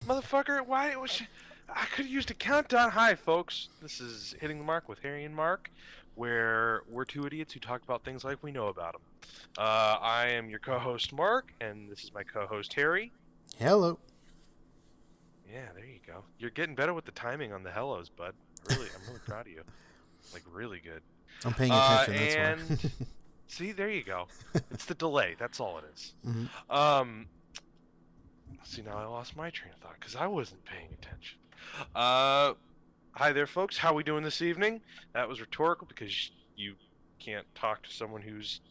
Motherfucker, why was I could have used a countdown. Hi, folks. This is Hitting the Mark with Harry and Mark, where we're two idiots who talk about things like we know about them. I am your co-host Mark, and this is my co-host Harry. Hello. Yeah, there you go. You're getting better with the timing on the hellos, bud. I'm really proud of you. Like, really good. I'm paying attention, that's And why. see, there you go. It's the delay. That's all it is. Mhm. See, now I lost my train of thought because I wasn't paying attention. Uh, Hi there, folks. How we doing this evening? That was rhetorical because you can't talk to someone who's...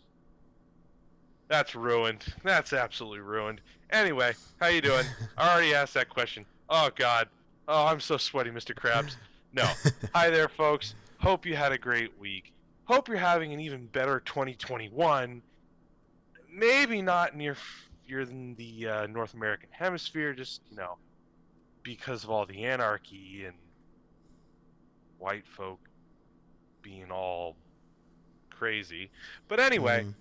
That's ruined. That's absolutely ruined. Anyway, how you doing? I already asked that question. Oh, God. Oh, I'm so sweaty, Mr. Krabs. No. Hi there, folks. Hope you had a great week. Hope you're having an even better 2021. Maybe not near you're in the North American hemisphere, just, because of all the anarchy and white folk being all crazy. But anyway, Mhm.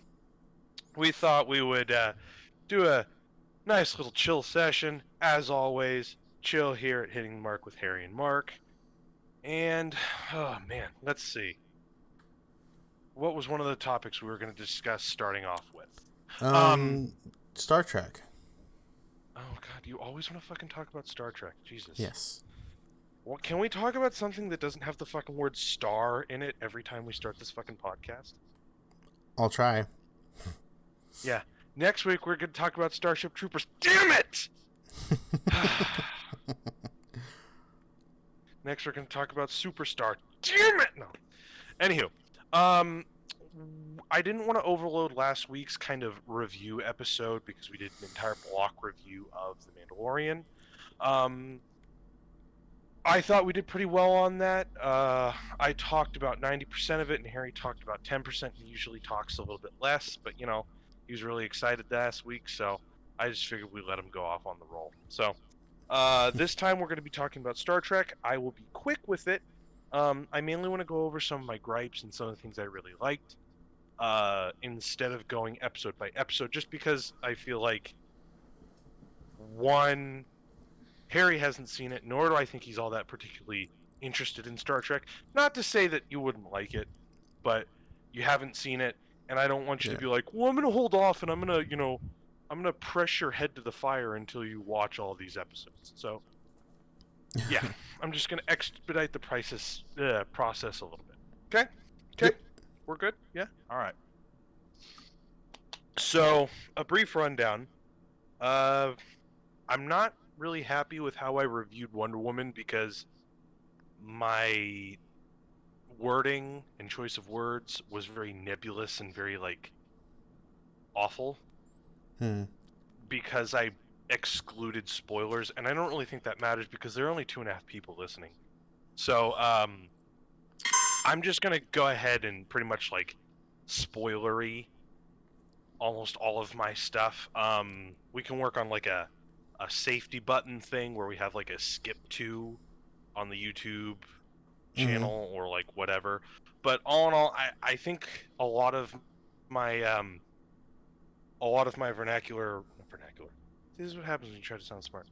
we thought we would do a nice little chill session. As always, chill here at Hitting the Mark with Harry and Mark. And, oh man, let's see. What was one of the topics we were going to discuss starting off with? Um, Um, Star Trek. oh god, you always want to fucking talk about Star Trek. Jesus. Yes. Well, can we talk about something that doesn't have the fucking word star in it every time we start this fucking podcast? I'll try. Yeah. Next week we're going to talk about Starship Troopers. Damn it! Next we're going to talk about Superstar. Damn it! No. Anywho, I didn't want to overload last week's kind of review episode because we did an entire block review of The Mandalorian. I thought we did pretty well on that. I talked about 90% of it, and Harry talked about 10%. He usually talks a little bit less, but he was really excited last week, so I just figured we'd let him go off on the roll. So this time we're going to be talking about Star Trek. I will be quick with it. I mainly want to go over some of my gripes and some of the things I really liked, instead of going episode by episode, just because I feel like, one, Harry hasn't seen it, nor do I think he's all that particularly interested in Star Trek. Not to say that you wouldn't like it, but you haven't seen it, and I don't want you Yeah. to be like, well, I'm going to hold off, and I'm going to press your head to the fire until you watch all these episodes. So, yeah, I'm just going to expedite the process a little bit. Okay? Okay? Yep. We're good? Yeah? All right. So, a brief rundown. I'm not really happy with how I reviewed Wonder Woman because my wording and choice of words was very nebulous and very, awful Hmm. because I excluded spoilers, and I don't really think that matters because there are only 2.5 people listening. So, I'm just gonna go ahead and pretty much, spoilery almost all of my stuff. We can work on, a safety button thing where we have, a skip to on the YouTube channel or whatever. But all in all, I think a lot of my vernacular. This is what happens when you try to sound smart.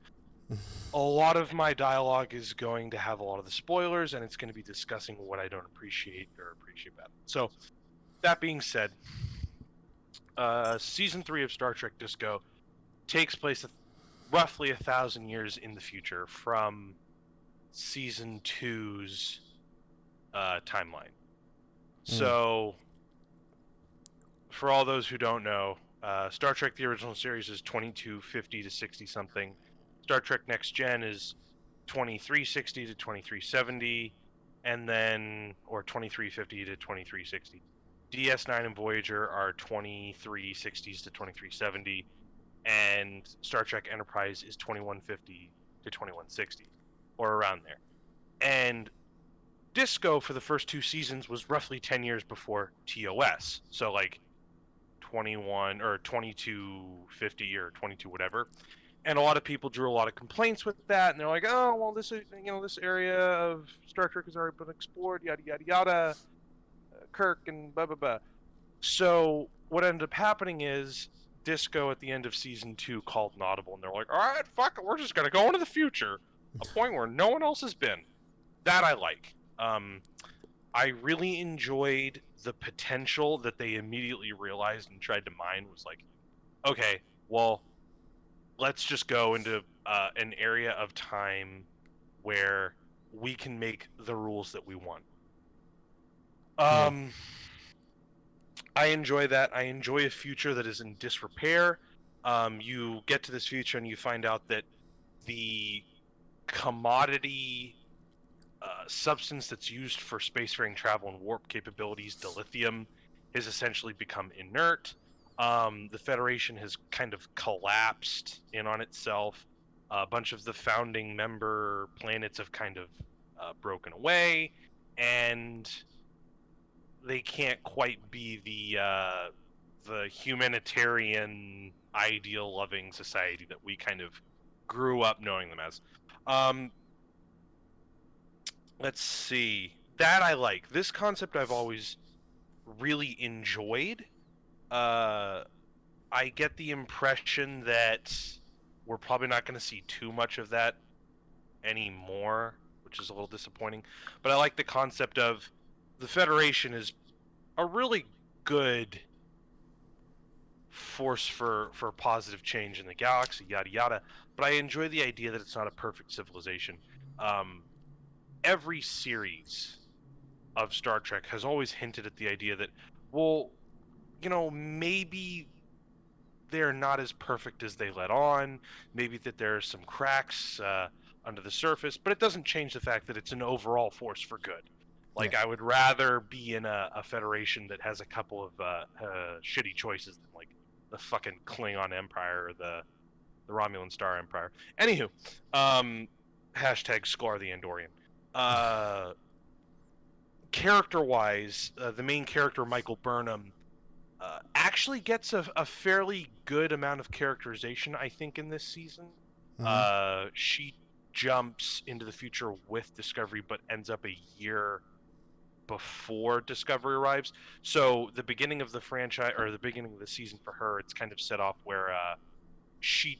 A lot of my dialogue is going to have a lot of the spoilers, and it's going to be discussing what I don't appreciate or appreciate about it. So, that being said, season 3 of Star Trek Disco takes place roughly 1,000 years in the future from season 2's timeline. So, for all those who don't know, Star Trek the original series is 2250 to 60 something. Star Trek Next Gen is 2360 to 2370, and then or 2350 to 2360. DS9 and Voyager are 2360s to 2370, and Star Trek Enterprise is 2150 to 2160, or around there. And Disco for the first 2 seasons was roughly 10 years before TOS, so 21 or 2250 or 22 whatever. And a lot of people drew a lot of complaints with that, and they're like, oh, well, this is, this area of Star Trek has already been explored, yada yada yada, Kirk and blah blah blah. So what ended up happening is Disco at the end of season 2 called an audible, and they're like, all right, fuck it, we're just gonna go into the future, a point where no one else has been. That I like. I really enjoyed the potential that they immediately realized and tried to mine. Was like, okay, well, let's just go into an area of time where we can make the rules that we want. I enjoy that. I enjoy a future that is in disrepair. You get to this future and you find out that the commodity substance that's used for spacefaring travel and warp capabilities, dilithium, has essentially become inert. The Federation has kind of collapsed in on itself. A bunch of the founding member planets have kind of broken away, and they can't quite be the humanitarian, ideal-loving society that we kind of grew up knowing them as. Let's see. That I like. This concept I've always really enjoyed. I get the impression that we're probably not going to see too much of that anymore, which is a little disappointing. But I like the concept of the Federation is a really good force for positive change in the galaxy, yada yada. But I enjoy the idea that it's not a perfect civilization. Every series of Star Trek has always hinted at the idea that, well, maybe they're not as perfect as they let on. Maybe that there are some cracks under the surface, but it doesn't change the fact that it's an overall force for good. Like, yeah. I would rather be in a Federation that has a couple of shitty choices than, like, the fucking Klingon Empire or the Romulan Star Empire. Anywho, hashtag Sklar the Andorian. Character-wise, the main character, Michael Burnham, actually gets a fairly good amount of characterization, I think, in this season. Mm-hmm. She jumps into the future with Discovery, but ends up a year before Discovery arrives. So the beginning of the franchise, or the beginning of the season for her, it's kind of set off where she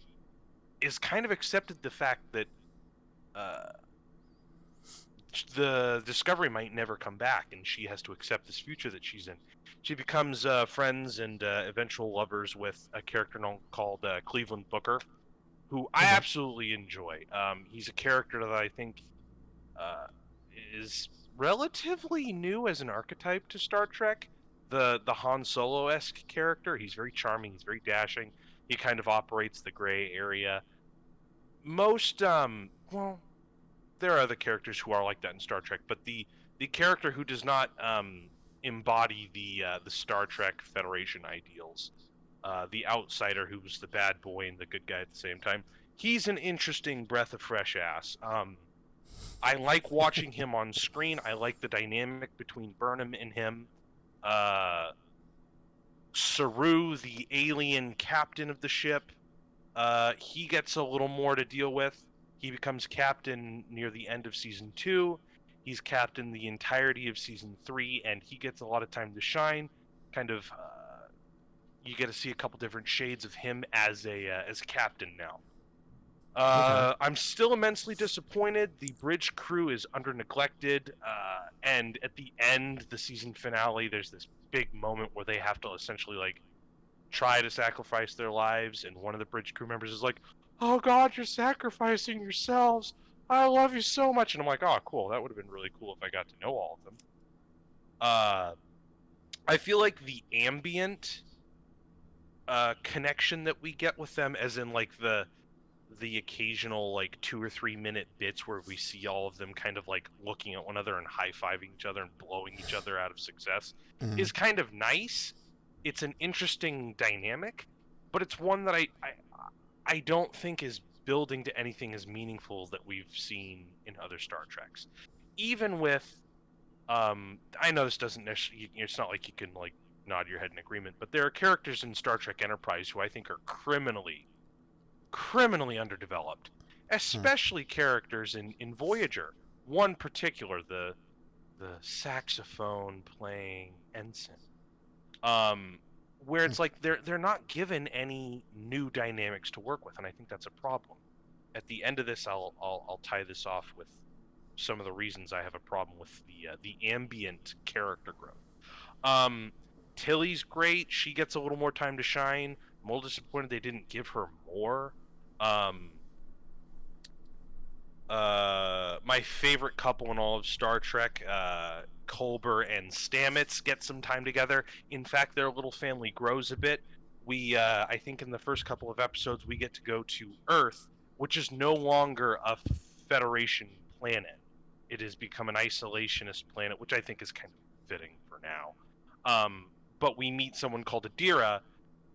is kind of accepted the fact that the Discovery might never come back, and she has to accept this future that she's in. She becomes friends and eventual lovers with a character called Cleveland Booker, who I absolutely enjoy. He's a character that I think is relatively new as an archetype to Star Trek. The Han Solo-esque character. He's very charming. He's very dashing. He kind of operates the gray area. Most, well, there are other characters who are like that in Star Trek, but the character who does not embody the Star Trek Federation ideals, the outsider who's the bad boy and the good guy at the same time, he's an interesting breath of fresh ass. I like watching him on screen. I like the dynamic between Burnham and him. Saru, the alien captain of the ship, he gets a little more to deal with. He becomes captain near the end of season 2. He's captain the entirety of season 3, and he gets a lot of time to shine. Kind of, you get to see a couple different shades of him as captain now. I'm still immensely disappointed. The bridge crew is under-neglected, and at the end, the season finale, there's this big moment where they have to essentially, like, try to sacrifice their lives, and one of the bridge crew members is like, "Oh God, you're sacrificing yourselves. I love you so much." And I'm like, oh, cool. That would have been really cool if I got to know all of them. I feel like the ambient connection that we get with them, as in, like, the occasional, like, 2 or 3 minute bits where we see all of them kind of, like, looking at one another and high-fiving each other and blowing each other out of success, is kind of nice. It's an interesting dynamic, but it's one that I don't think is building to anything as meaningful that we've seen in other Star Treks. Even with, I know this doesn't necessarily, it's not like you can, like, nod your head in agreement, but there are characters in Star Trek Enterprise who I think are criminally underdeveloped, especially characters in Voyager. One particular, the saxophone playing ensign. where it's like they're not given any new dynamics to work with, and I think that's a problem. At the end of this, I'll tie this off with some of the reasons I have a problem with the ambient character growth. Tilly's great; she gets a little more time to shine. I'm a little disappointed they didn't give her more. My favorite couple in all of Star Trek, Culber and Stamets, get some time together. In fact, their little family grows a bit. I think in the first couple of episodes, we get to go to Earth, which is no longer a Federation planet. It has become an isolationist planet, which I think is kind of fitting for now. But we meet someone called Adira,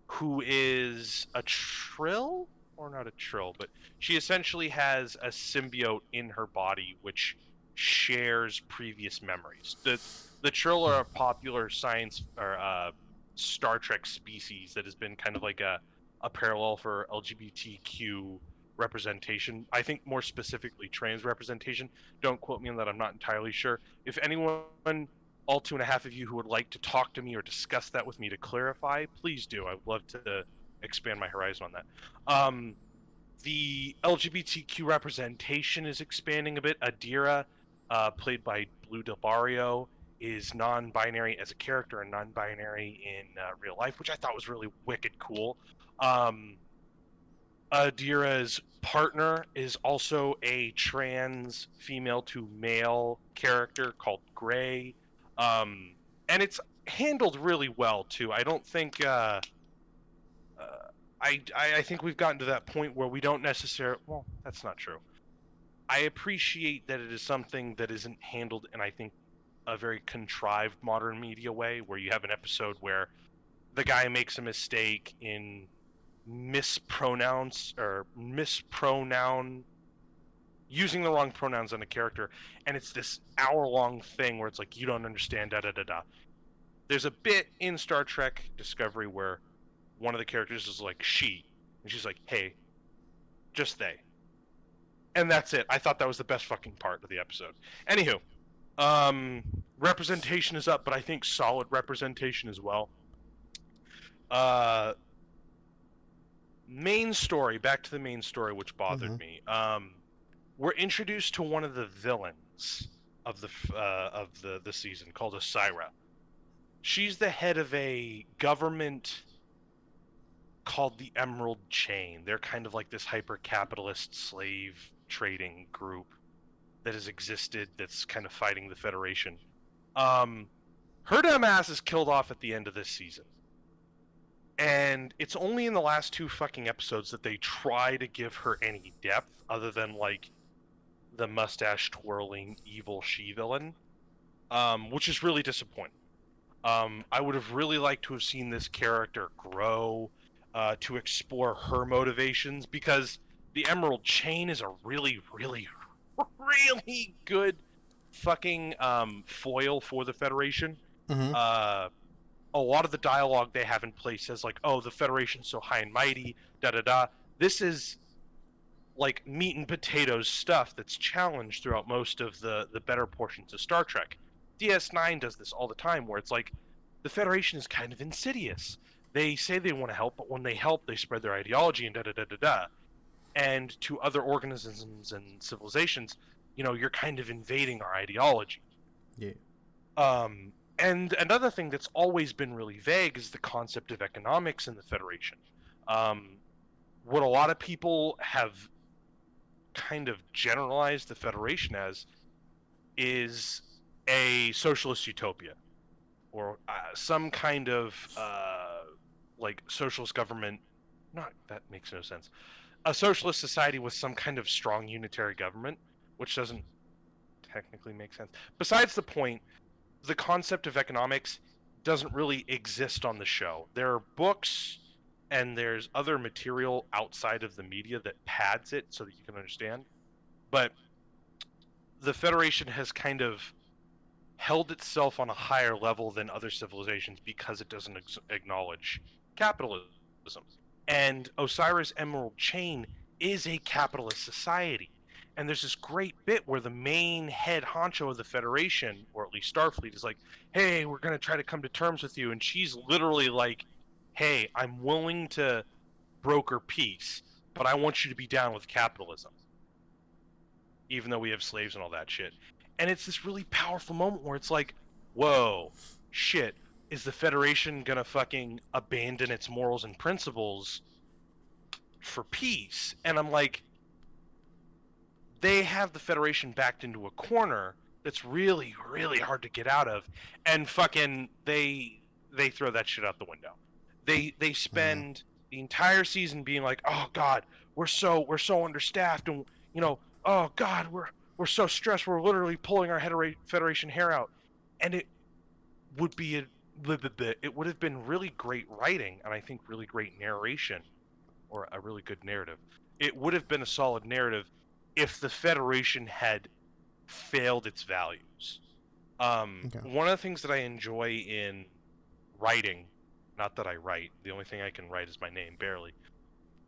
who is a Trill? Or not a Trill, but she essentially has a symbiote in her body which shares previous memories. The Trill are a popular science or Star Trek species that has been kind of like a parallel for LGBTQ representation. I think more specifically trans representation. Don't quote me on that, I'm not entirely sure. If anyone, all 2.5 of you who would like to talk to me or discuss that with me to clarify, please do. I'd love to expand my horizon on that. The LGBTQ representation is expanding a bit. Adira, played by Blue Del Barrio, is non-binary as a character and non-binary in real life, which I thought was really wicked cool. Adira's partner is also a trans female to male character called Gray, and it's handled really well too. I don't think I think we've gotten to that point where we don't necessarily. Well, that's not true. I appreciate that it is something that isn't handled in, I think, a very contrived modern media way, where you have an episode where the guy makes a mistake in mispronoun using the wrong pronouns on a character, and it's this hour-long thing where it's like, you don't understand, da-da-da-da. There's a bit in Star Trek Discovery where one of the characters is like, she, and she's like, hey, just they. And that's it. I thought that was the best fucking part of the episode. Anywho, representation is up, but I think solid representation as well. Main story, back to the main story, which bothered me. We're introduced to one of the villains of the season, called Osyraa. She's the head of a government called the Emerald Chain. They're kind of like this hyper-capitalist slave trading group that has existed, that's kind of fighting the Federation. Her dumb ass is killed off at the end of this season. And it's only in the last 2 fucking episodes that they try to give her any depth, other than, like, the mustache-twirling evil she-villain, which is really disappointing. I would have really liked to have seen this character grow, to explore her motivations, because the Emerald Chain is a really, really, really good fucking foil for the Federation. A lot of the dialogue they have in place says, like, oh, the Federation's so high and mighty, da-da-da. This is, like, meat and potatoes stuff that's challenged throughout most of the better portions of Star Trek. DS9 does this all the time, where it's like, the Federation is kind of insidious. They say they want to help, but when they help, they spread their ideology and da-da-da-da-da. And to other organisms and civilizations, you know, you're kind of invading our ideology. Yeah. And another thing that's always been really vague is the concept of economics in the Federation. What a lot of people have kind of generalized the Federation as is a socialist utopia, or some kind of like socialist government. Not that makes no sense. A socialist society with some kind of strong unitary government, which doesn't technically make sense. Besides the point, the concept of economics doesn't really exist on the show. There are books and there's other material outside of the media that pads it so that you can understand. But the Federation has kind of held itself on a higher level than other civilizations because it doesn't acknowledge capitalism. And Osyraa's Emerald Chain is a capitalist society. And there's this great bit where the main head honcho of the Federation, or at least Starfleet, is like, hey, we're going to try to come to terms with you. And she's literally like, hey, I'm willing to broker peace, but I want you to be down with capitalism, even though we have slaves and all that shit. And it's this really powerful moment where it's like, whoa, shit, is the Federation gonna fucking abandon its morals and principles for peace? And I'm like, they have the Federation backed into a corner that's really, really hard to get out of, and fucking they throw that shit out the window. They spend the entire season being like, oh god, we're so understaffed, and oh god, we're so stressed, we're literally pulling our Federation hair out, and it would be it would have been really great writing, and I think really great narration, or a really good narrative. It would have been a solid narrative if the Federation had failed its values. One of the things that I enjoy in writing, not that I write, the only thing I can write is my name, barely.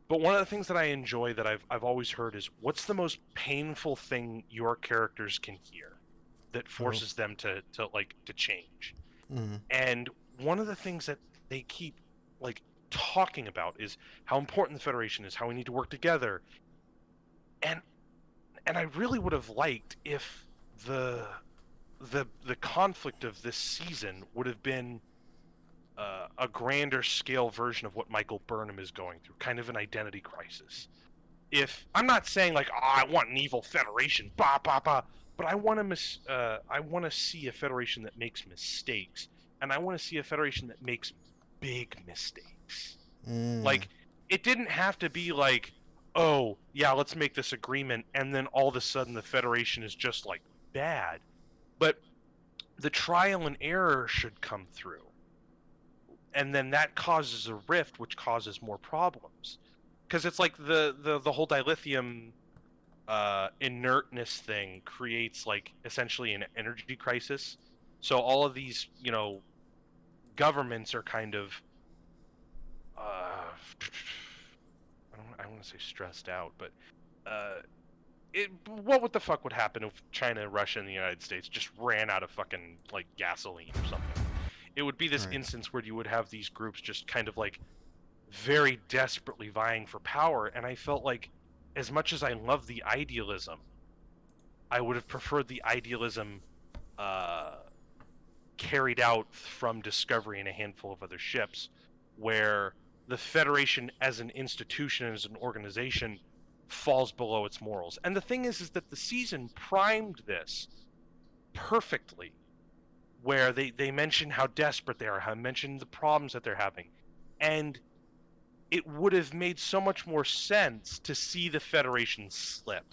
But one of the things that I enjoy that I've always heard is, what's the most painful thing your characters can hear that forces them to change? And one of the things that they keep talking about is how important the Federation is, how we need to work together. And I really would have liked if the conflict of this season would have been a grander scale version of what Michael Burnham is going through, kind of an identity crisis. If I'm not saying like, oh, I want an evil Federation, but I want to see a Federation that makes mistakes, and I want to see a Federation that makes big mistakes. Like, it didn't have to be like, oh yeah, let's make this agreement, and then all of a sudden the Federation is just like bad. But the trial and error should come through, and then that causes a rift, which causes more problems. Because it's like the whole dilithium inertness thing creates essentially an energy crisis. So all of these governments are kind of I don't want to say stressed out, but what the fuck would happen if China, Russia, and the United States just ran out of fucking gasoline or something? It would be this instance where you would have these groups just kind of very desperately vying for power, and I felt like, as much as I love the idealism, I would have preferred the idealism carried out from Discovery and a handful of other ships, where the Federation as an institution, as an organization, falls below its morals. And the thing is that the season primed this perfectly, where they mention how desperate they are, how mention the problems that they're having, and it would have made so much more sense to see the Federation slip.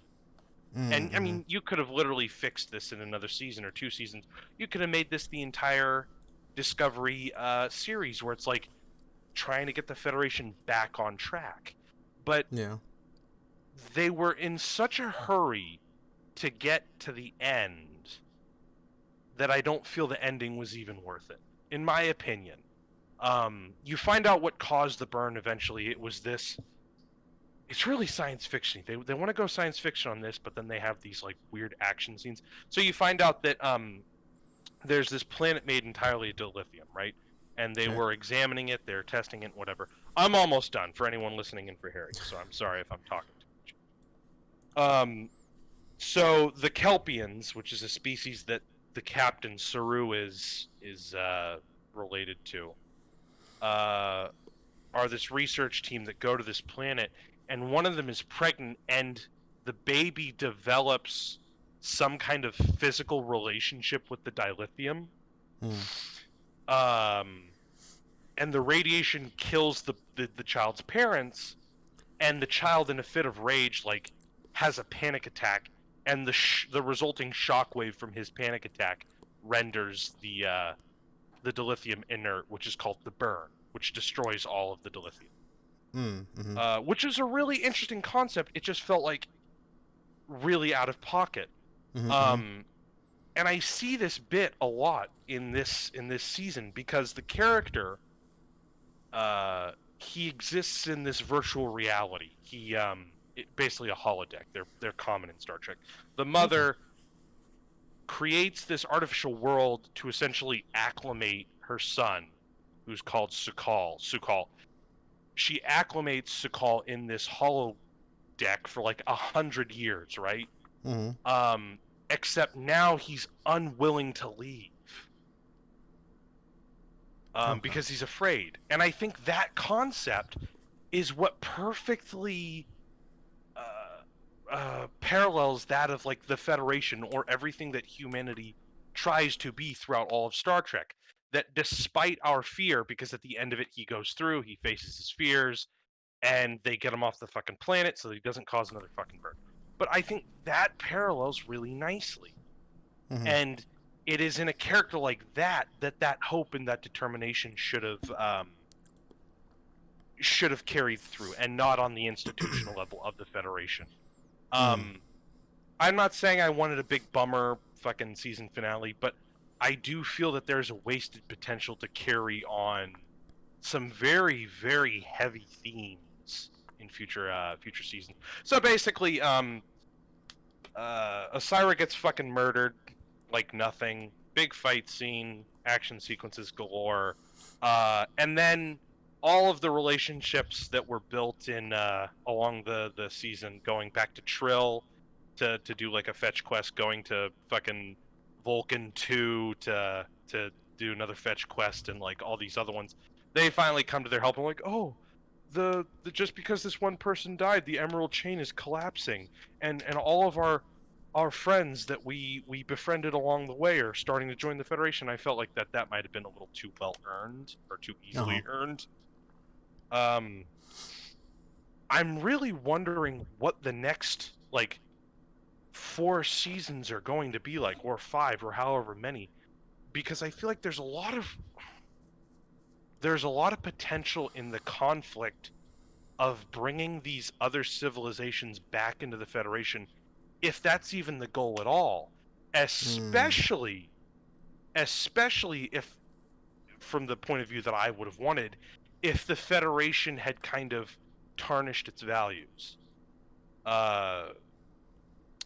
And I mean, you could have literally fixed this in another season or 2 seasons. You could have made this the entire Discovery series, where it's trying to get the Federation back on track. But they were in such a hurry to get to the end that I don't feel the ending was even worth it, in my opinion. You find out what caused the burn eventually. It was this. It's really science fiction. They want to go science fiction on this, but then they have these weird action scenes. So you find out that there's this planet made entirely of dilithium, right? And they were examining it, they're testing it, whatever. I'm almost done for anyone listening in for Harry, so I'm sorry if I'm talking too much. So the Kelpians, which is a species that the captain Saru is related to, are this research team that go to this planet, and one of them is pregnant, and the baby develops some kind of physical relationship with the dilithium. And the radiation kills the child's parents, and the child, in a fit of rage, has a panic attack, and the resulting shockwave from his panic attack renders the dilithium inert, which is called the burn, which destroys all of the dilithium. Which is a really interesting concept. It just felt really out of pocket. And I see this bit a lot in this season, because the character, he exists in this virtual reality. He basically a holodeck. They're common in Star Trek. The mother creates this artificial world to essentially acclimate her son who's called Su'Kal. She acclimates Su'Kal in this holodeck for like 100 years, right? Mm-hmm. Except now he's unwilling to leave. Okay. Because he's afraid. And I think that concept is what perfectly parallels that of like the Federation or everything that humanity tries to be throughout all of Star Trek. That despite our fear, because at the end of it he goes through, he faces his fears, and they get him off the fucking planet so that he doesn't cause another fucking burn. But I think that parallels really nicely. Mm-hmm. And it is in a character like that that hope and that determination should have carried through, and not on the institutional level of the Federation. I'm not saying I wanted a big bummer fucking season finale, but I do feel that there's a wasted potential to carry on some very, very heavy themes in future seasons. So basically, Osira gets fucking murdered like nothing. Big fight scene, action sequences galore, and then all of the relationships that were built in along the season, going back to Trill to do like a fetch quest, going to fucking Vulcan 2 to do another fetch quest, and like all these other ones, they finally come to their help and like, oh, the just because this one person died, the Emerald Chain is collapsing, and all of our friends that we befriended along the way are starting to join the Federation. I felt like that might have been a little too well earned, or too easily earned. I'm really wondering what the next like 4 seasons are going to be like, or 5, or however many, because I feel like there's a lot of potential in the conflict of bringing these other civilizations back into the Federation, if that's even the goal at all, especially if, from the point of view that I would have wanted, if the Federation had kind of tarnished its values.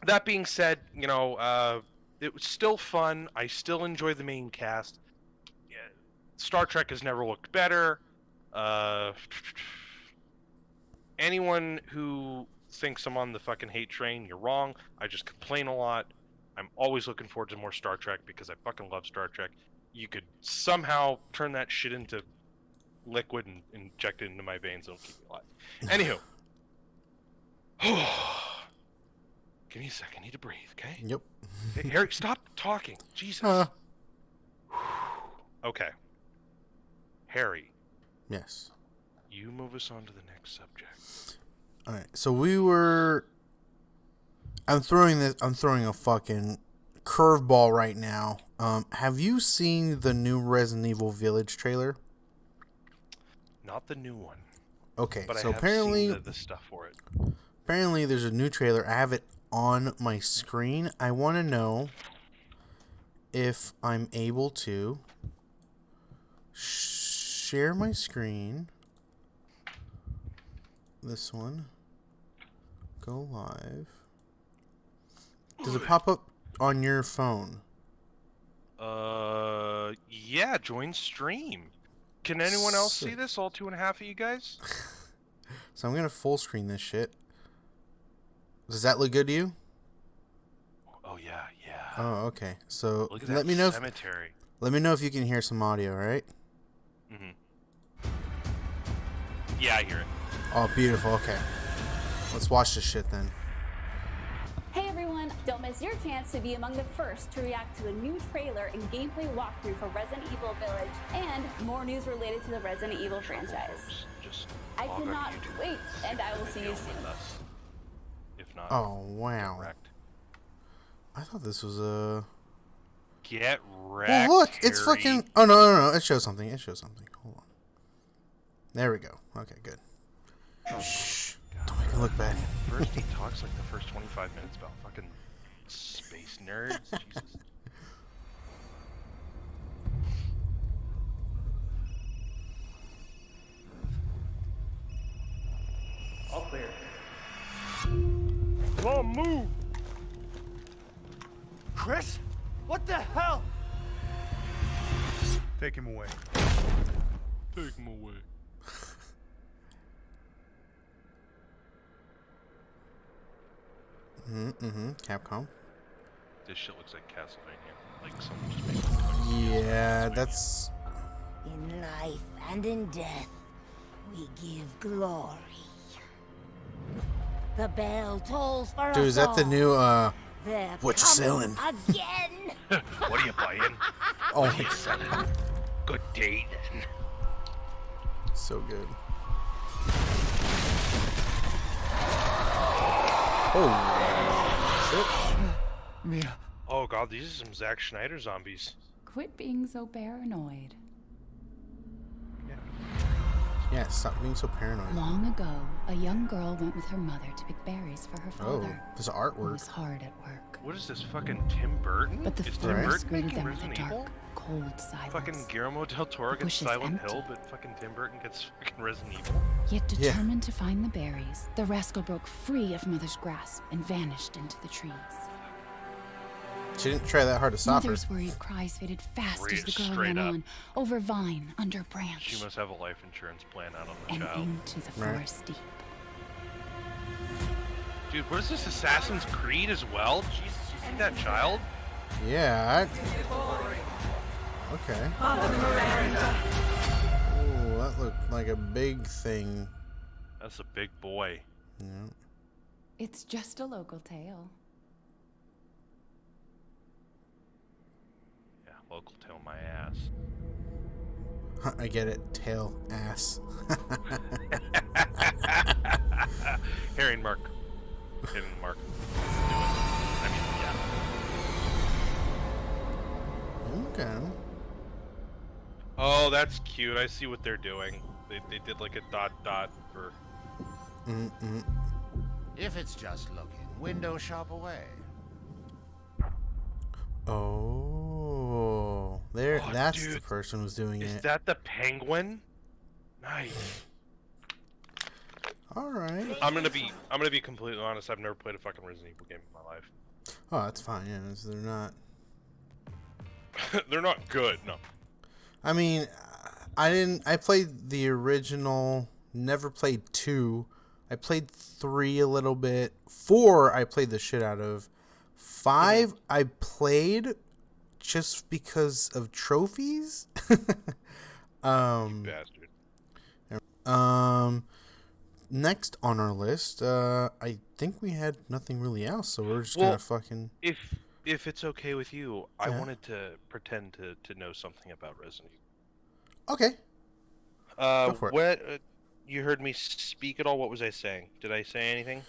That being said, you know, it was still fun. I still enjoy the main cast. Yeah, Star Trek has never looked better. Anyone who thinks I'm on the fucking hate train, you're wrong. I just complain a lot. I'm always looking forward to more Star Trek because I fucking love Star Trek. You could somehow turn that shit into liquid and inject it into my veins. It'll keep me alive. Anywho. Give me a second. I need to breathe, okay? Yep. Hey, Harry, stop talking. Jesus. Okay. Harry. Yes. You move us on to the next subject. All right. So I'm throwing a fucking curveball right now. Have you seen the new Resident Evil Village trailer? Not the new one. Okay. But so I have apparently seen the stuff for it. Apparently there's a new trailer. I have it on my screen. I want to know if I'm able to share my screen. This one. Go live. Does it pop up on your phone? Yeah, join stream. Can anyone else see this? All 2.5 of you guys? So I'm going to full screen this shit. Does that look good to you? Oh, yeah. Oh, okay. So Look at let that me know cemetery. let me know if you can hear some audio, all right? Mm-hmm. Yeah, I hear it. Oh, beautiful. Okay. Let's watch this shit then. Hey everyone, don't miss your chance to be among the first to react to the new trailer and gameplay walkthrough for Resident Evil Village and more news related to the Resident Evil franchise. I cannot wait, and I will see you soon. If not, Oh, wow. get wrecked. I thought this was a... Get wrecked, Oh, look! It's Harry. fucking... Oh, no. It shows something. Hold on. There we go. Okay, good. Shh. Don't make it look bad. First he talks like the first 25 minutes about fucking space nerds. Jesus. All clear. Come on, move! Chris? What the hell? Take him away. Take him away. Capcom. This shit looks like Castlevania. Like someone just made it look like Yeah, Castlevania. that's. In life and in death, we give glory. The bell tolls for us Dude, is that the all. new, They're what you coming selling? Again. What are you buying? Oh my god. Good day then. So good. Oh. Shit. Mia. Oh god, these are some Zack Schneider zombies. Quit being so paranoid. Yeah, stop being so paranoid. Long ago, a young girl went with her mother to pick berries for her Oh, father. this Who artwork. was hard at work. What is this, fucking Tim Burton? But the Is Tim Right. forest Burton greeted making them with a Resident dark, Evil? cold silence. Fucking Guillermo del Toro The gets bush is Silent empty. Hill, but fucking Tim Burton gets fucking Resident Evil. Yet Yeah. determined to find the berries, the rascal broke free of Mother's grasp and vanished into the trees. She didn't try that hard to stop her. Mother's worried cries faded fast as the girl Straight ran up. on, over vine, under branch, She must have a life insurance plan out on the and child. into the Right. forest deep. Dude, what is this, Assassin's Creed as well? Jesus, you see that child? Yeah. Okay. Oh, that looked like a big thing. That's a big boy. Yeah. It's just a local tale. Yeah, local tail my ass. I get it. Tail ass. Harry and Mark. Harry and Mark. Do it. I mean, yeah. Okay. Oh, that's cute. I see what they're doing. They did like a dot for. Mm-mm. If it's just looking, window shop away. Oh, there. Oh, that's the dude. person who's doing Is it. that the penguin? Nice. All right. I'm gonna be completely honest. I've never played a fucking Resident Evil game in my life. Oh, that's fine. Yeah, they're not. They're not good. No. I mean, I didn't. I played the original. Never played 2. I played 3 a little bit. 4, I played the shit out of. 5, I played just because of trophies. Bastard. Next on our list, I think we had nothing really else, so we're just Well, gonna fucking. If it's okay with you, I Yeah. wanted to pretend to know something about Resident Evil. Okay. Go for it. What? You heard me speak at all? What was I saying? Did I say anything?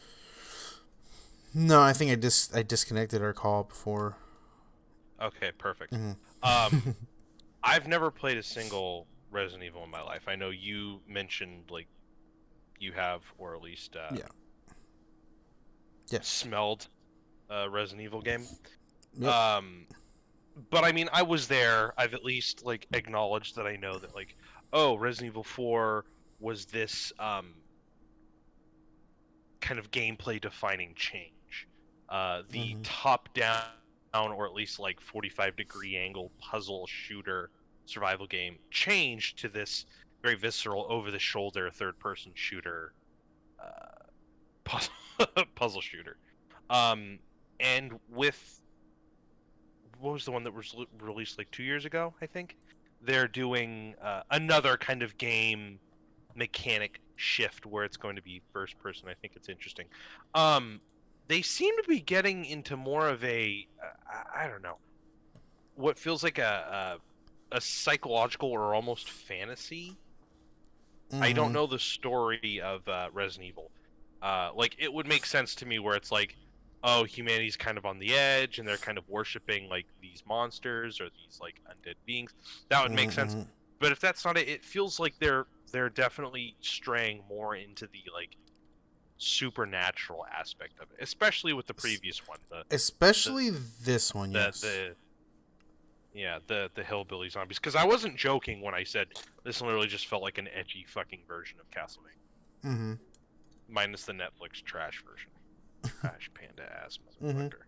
No, I think I disconnected our call before. Okay, perfect. Mhm. I've never played a single Resident Evil in my life. I know you mentioned like you have, or at least Yeah. Yes. smelled a Resident Evil game. Yep. But I mean, I was there. I've at least like acknowledged that I know that like, oh, Resident Evil 4 was this kind of gameplay defining change. The top down, or at least like 45-degree angle puzzle shooter survival game changed to this very visceral, over the shoulder third person shooter puzzle shooter. And with what was the one that was released like 2 years ago, I think they're doing another kind of game mechanic shift where it's going to be first person. I think it's interesting. They seem to be getting into more of a I don't know, what feels like a psychological or almost fantasy. I don't know the story of Resident Evil. Like, it would make sense to me where it's like, oh, humanity's kind of on the edge and they're kind of worshiping like these monsters or these like undead beings. That would make sense. But if that's not it, it feels like they're definitely straying more into the like supernatural aspect of it, especially with the previous one. Especially this one, yes. The hillbilly zombies. Because I wasn't joking when I said this literally just felt like an edgy fucking version of Castlevania. Mm-hmm. Minus the Netflix trash version. Trash panda ass motherfucker.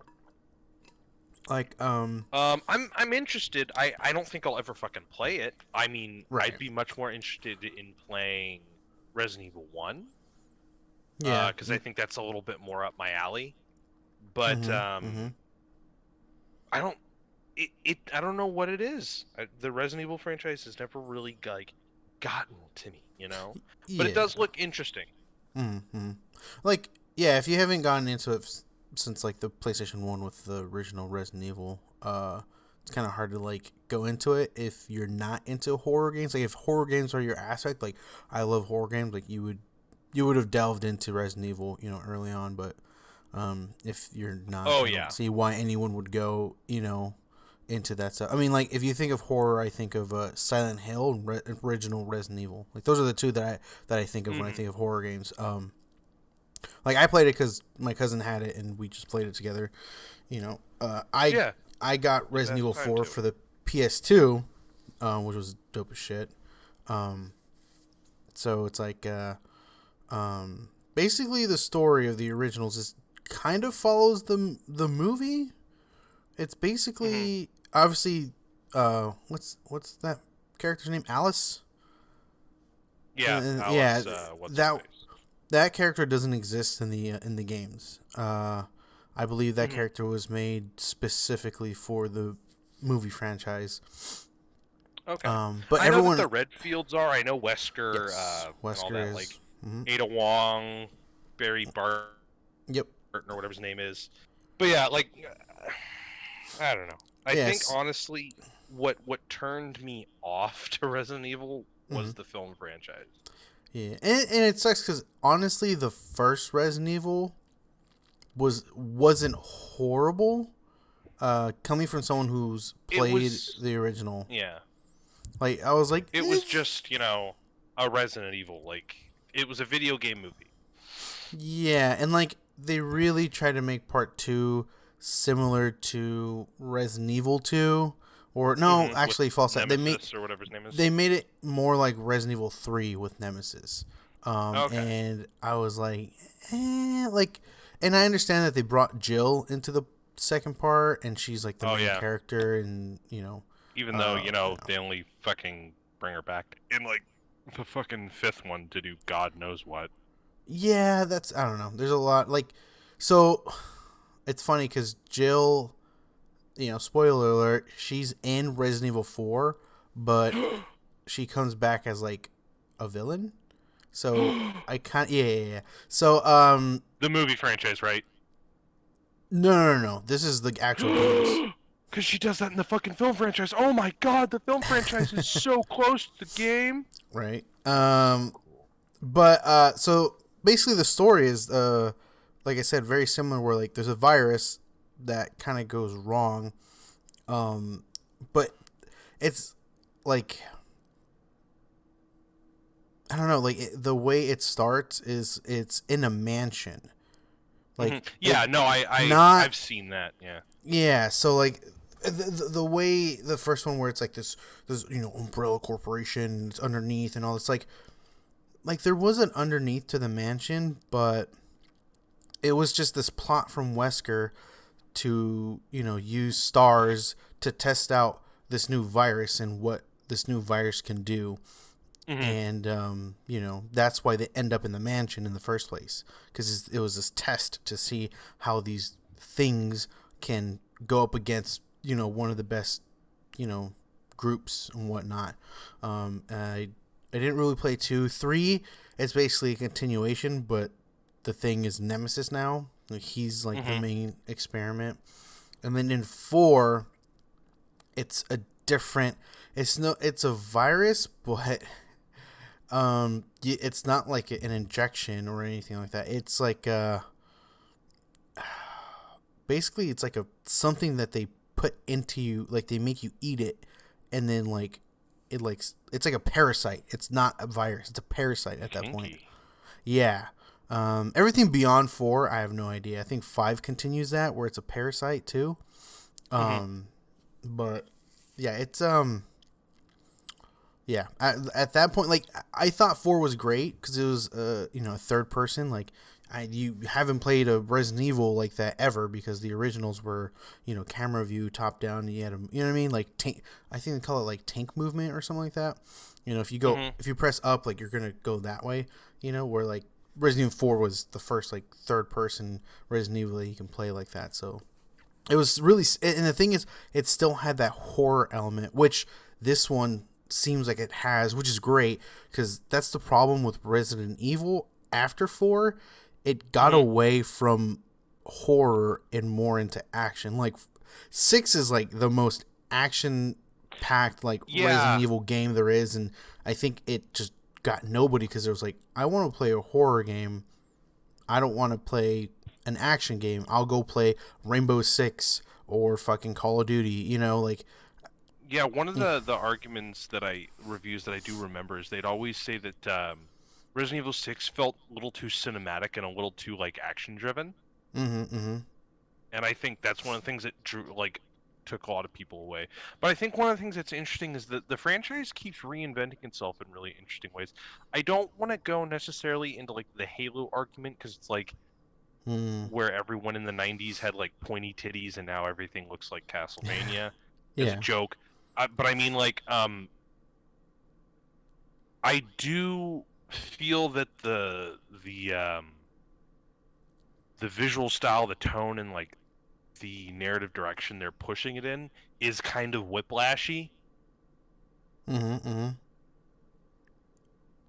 Like, I'm interested. I don't think I'll ever fucking play it. I mean, Right. I'd be much more interested in playing Resident Evil 1. yeah. Because I think that's a little bit more up my alley. But Mhm. I don't. I don't know what it is. The Resident Evil franchise has never really like gotten to me, you know. But it does look interesting. Mm-hmm. Like, yeah, if you haven't gotten into it since like the PlayStation 1 with the original Resident Evil, it's kind of hard to like go into it if you're not into horror games. Like, if horror games are your aspect, like I love horror games, like you would have delved into Resident Evil, you know, early on. But if you're not, Oh, I yeah. don't see why anyone would go, you know, into that stuff. I mean, like, if you think of horror, I think of Silent Hill and original Resident Evil. Like, those are the two that I think of when I think of horror games. Like, I played it because my cousin had it and we just played it together. You know, I got Resident Evil 4 for the PS2, which was dope as shit. So it's like, basically the story of the originals is kind of follows the movie. It's basically obviously, what's that character's name? Alice. Yeah, yeah. What's her face? That character doesn't exist in the games. I believe that character was made specifically for the movie franchise. Okay. But I everyone, know that the Redfields are. I know Wesker. Yes, Wesker Wesker and all that, is. like Mhm. Ada Wong, Barry Barton, Yep. or whatever his name is. But yeah, like I don't know. I think Yes. honestly, what turned me off to Resident Evil was the film franchise. Yeah, and it sucks because honestly, the first Resident Evil wasn't horrible. Coming from someone who's played the original, Yeah. like I was like, It was just, a Resident Evil. Like, it was a video game movie. yeah, and like they really tried to make part 2 similar to Resident Evil 2, or no, actually false. Nemesis or whatever his name is. They made it more like Resident Evil 3 with Nemesis. Okay. And I was like, like, and I understand that they brought Jill into the second part, and she's like the main character, and Even though, they only fucking bring her back in, like, the fucking 5th one to do God knows what. Yeah, I don't know. There's a lot, like, so it's funny because Jill, spoiler alert, she's in Resident Evil 4, but she comes back as, like, a villain. So I can't, yeah. So, The movie franchise, right? No. This is the actual games. Because she does that in the fucking film franchise. Oh my god, the film franchise is so close to the game. Right. But so basically the story is, like I said, very similar. Where like there's a virus that kind of goes wrong, but it's like I don't know. Like the way it starts is it's in a mansion. Like I've seen that. Yeah. Yeah. So like the way the first one where it's like this umbrella corporation, it's underneath and all this like there wasn't underneath to the mansion, but it was just this plot from Wesker to use stars to test out this new virus and what this new virus can do. And that's why they end up in the mansion in the first place, because it was this test to see how these things can go up against one of the best groups and whatnot. I didn't really play 2. 3, it's basically a continuation, but the thing is Nemesis now. Like he's like the main experiment. And then in 4, it's a different. It's a virus, but it's not like an injection or anything like that. It's like basically it's like something that they put into you, like they make you eat it, and then like it's like a parasite. It's not a virus, it's a parasite at that point. Yeah. Everything beyond 4 I have no idea. I think 5 continues that where it's a parasite too. But yeah, it's yeah, at that point, like I thought 4 was great because it was a third person. Like you haven't played a Resident Evil like that ever, because the originals were, camera view, top down. And you had you know what I mean, like tank. I think they call it like tank movement or something like that. If you go, if you press up, like you're gonna go that way. Where like Resident Evil 4 was the first like third person Resident Evil that you can play like that. So it was really, and the thing is, it still had that horror element, which this one seems like it has, which is great, because that's the problem with Resident Evil after 4. It got away from horror and more into action. Like 6 is like the most action packed like Resident Evil game there is, and I think it just got nobody because it was like, I want to play a horror game. I don't want to play an action game. I'll go play Rainbow Six or fucking Call of Duty, Yeah, one of the arguments reviews that I do remember is they'd always say that Resident Evil 6 felt a little too cinematic and a little too like action driven. And I think that's one of the things that took a lot of people away. But I think one of the things that's interesting is that the franchise keeps reinventing itself in really interesting ways. I don't want to go necessarily into like the Halo argument, because it's like where everyone in the 90s had like pointy titties and now everything looks like Castlevania. It's a joke. But I mean, like, I do feel that the visual style, the tone, and like the narrative direction they're pushing it in is kind of whiplashy.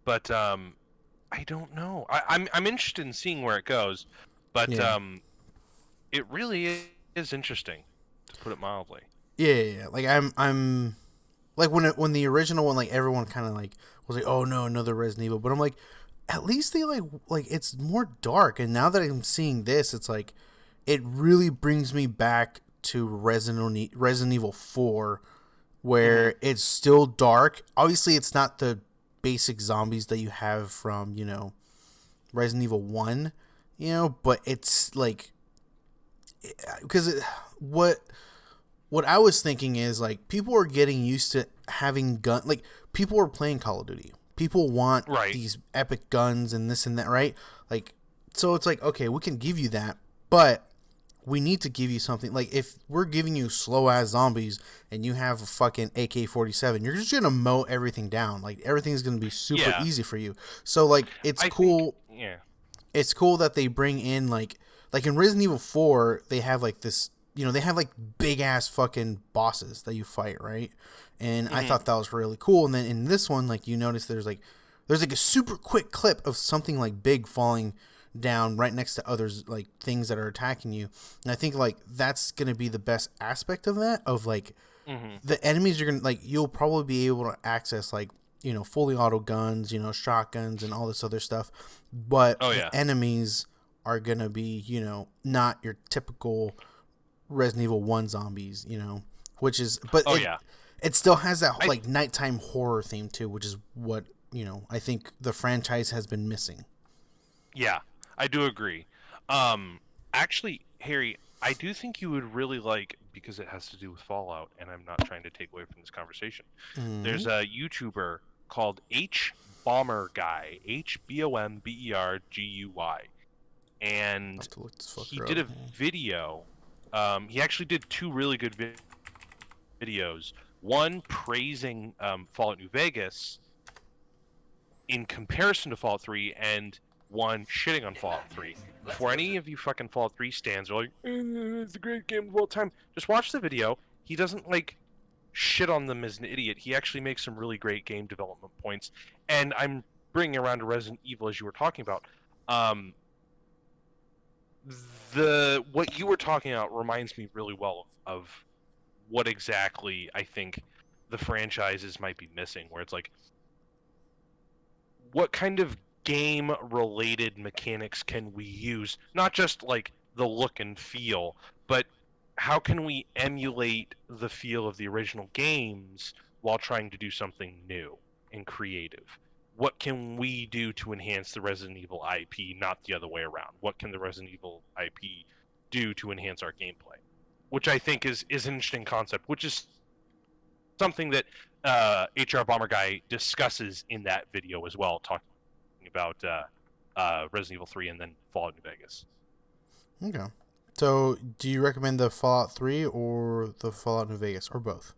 But I don't know. I'm interested in seeing where it goes, but it really is interesting, to put it mildly. Yeah. Like I'm like when the original one, like everyone kind of like was like, oh no, another Resident Evil. But I'm like, at least they like it's more dark. And now that I'm seeing this, it's like it really brings me back to Resident Evil 4, where it's still dark. Obviously, it's not the basic zombies that you have from Resident Evil 1, but it's like, because what I was thinking is like people are getting used to having like people are playing Call of Duty. People want these epic guns and this and that, right? Like, so it's like, okay, we can give you that, but we need to give you something. Like, if we're giving you slow ass zombies and you have a fucking AK-47, you're just gonna mow everything down. Like, everything's gonna be super easy for you. So like, it's cool. It's cool that they bring in like in Resident Evil 4, they have like this. They have like big ass fucking bosses that you fight, right? And I thought that was really cool. And then in this one, like, you notice there's like a super quick clip of something like big falling down right next to others, like things that are attacking you. And I think like that's gonna be the best aspect of that. Of like the enemies you're gonna like, you'll probably be able to access like fully auto guns, shotguns and all this other stuff. But the enemies are gonna be not your typical Resident Evil 1 zombies, which is, but it still has that like nighttime horror theme too, which is what, I think the franchise has been missing. Yeah, I do agree. Actually, Harry, I do think you would really like, because it has to do with Fallout, and I'm not trying to take away from this conversation. There's a YouTuber called HBomberGuy, HBomberGuy, and he did a video. He actually did two really good videos. One praising Fallout New Vegas in comparison to Fallout 3, and one shitting on Fallout 3. For any of you fucking Fallout 3 stands are like, it's a great game of all time, just watch the video. He doesn't like shit on them as an idiot. He actually makes some really great game development points. And I'm bringing around to Resident Evil, as you were talking about. What you were talking about reminds me really well of what exactly I think the franchises might be missing, where it's like, what kind of game related mechanics can we use? Not just like the look and feel, but how can we emulate the feel of the original games while trying to do something new and creative? What can we do to enhance the Resident Evil IP, not the other way around? What can the Resident Evil IP do to enhance our gameplay? Which I think is an interesting concept, which is something that HBomberGuy discusses in that video as well, talking about Resident Evil 3 and then Fallout New Vegas. Okay. So, do you recommend the Fallout 3 or the Fallout New Vegas, or both?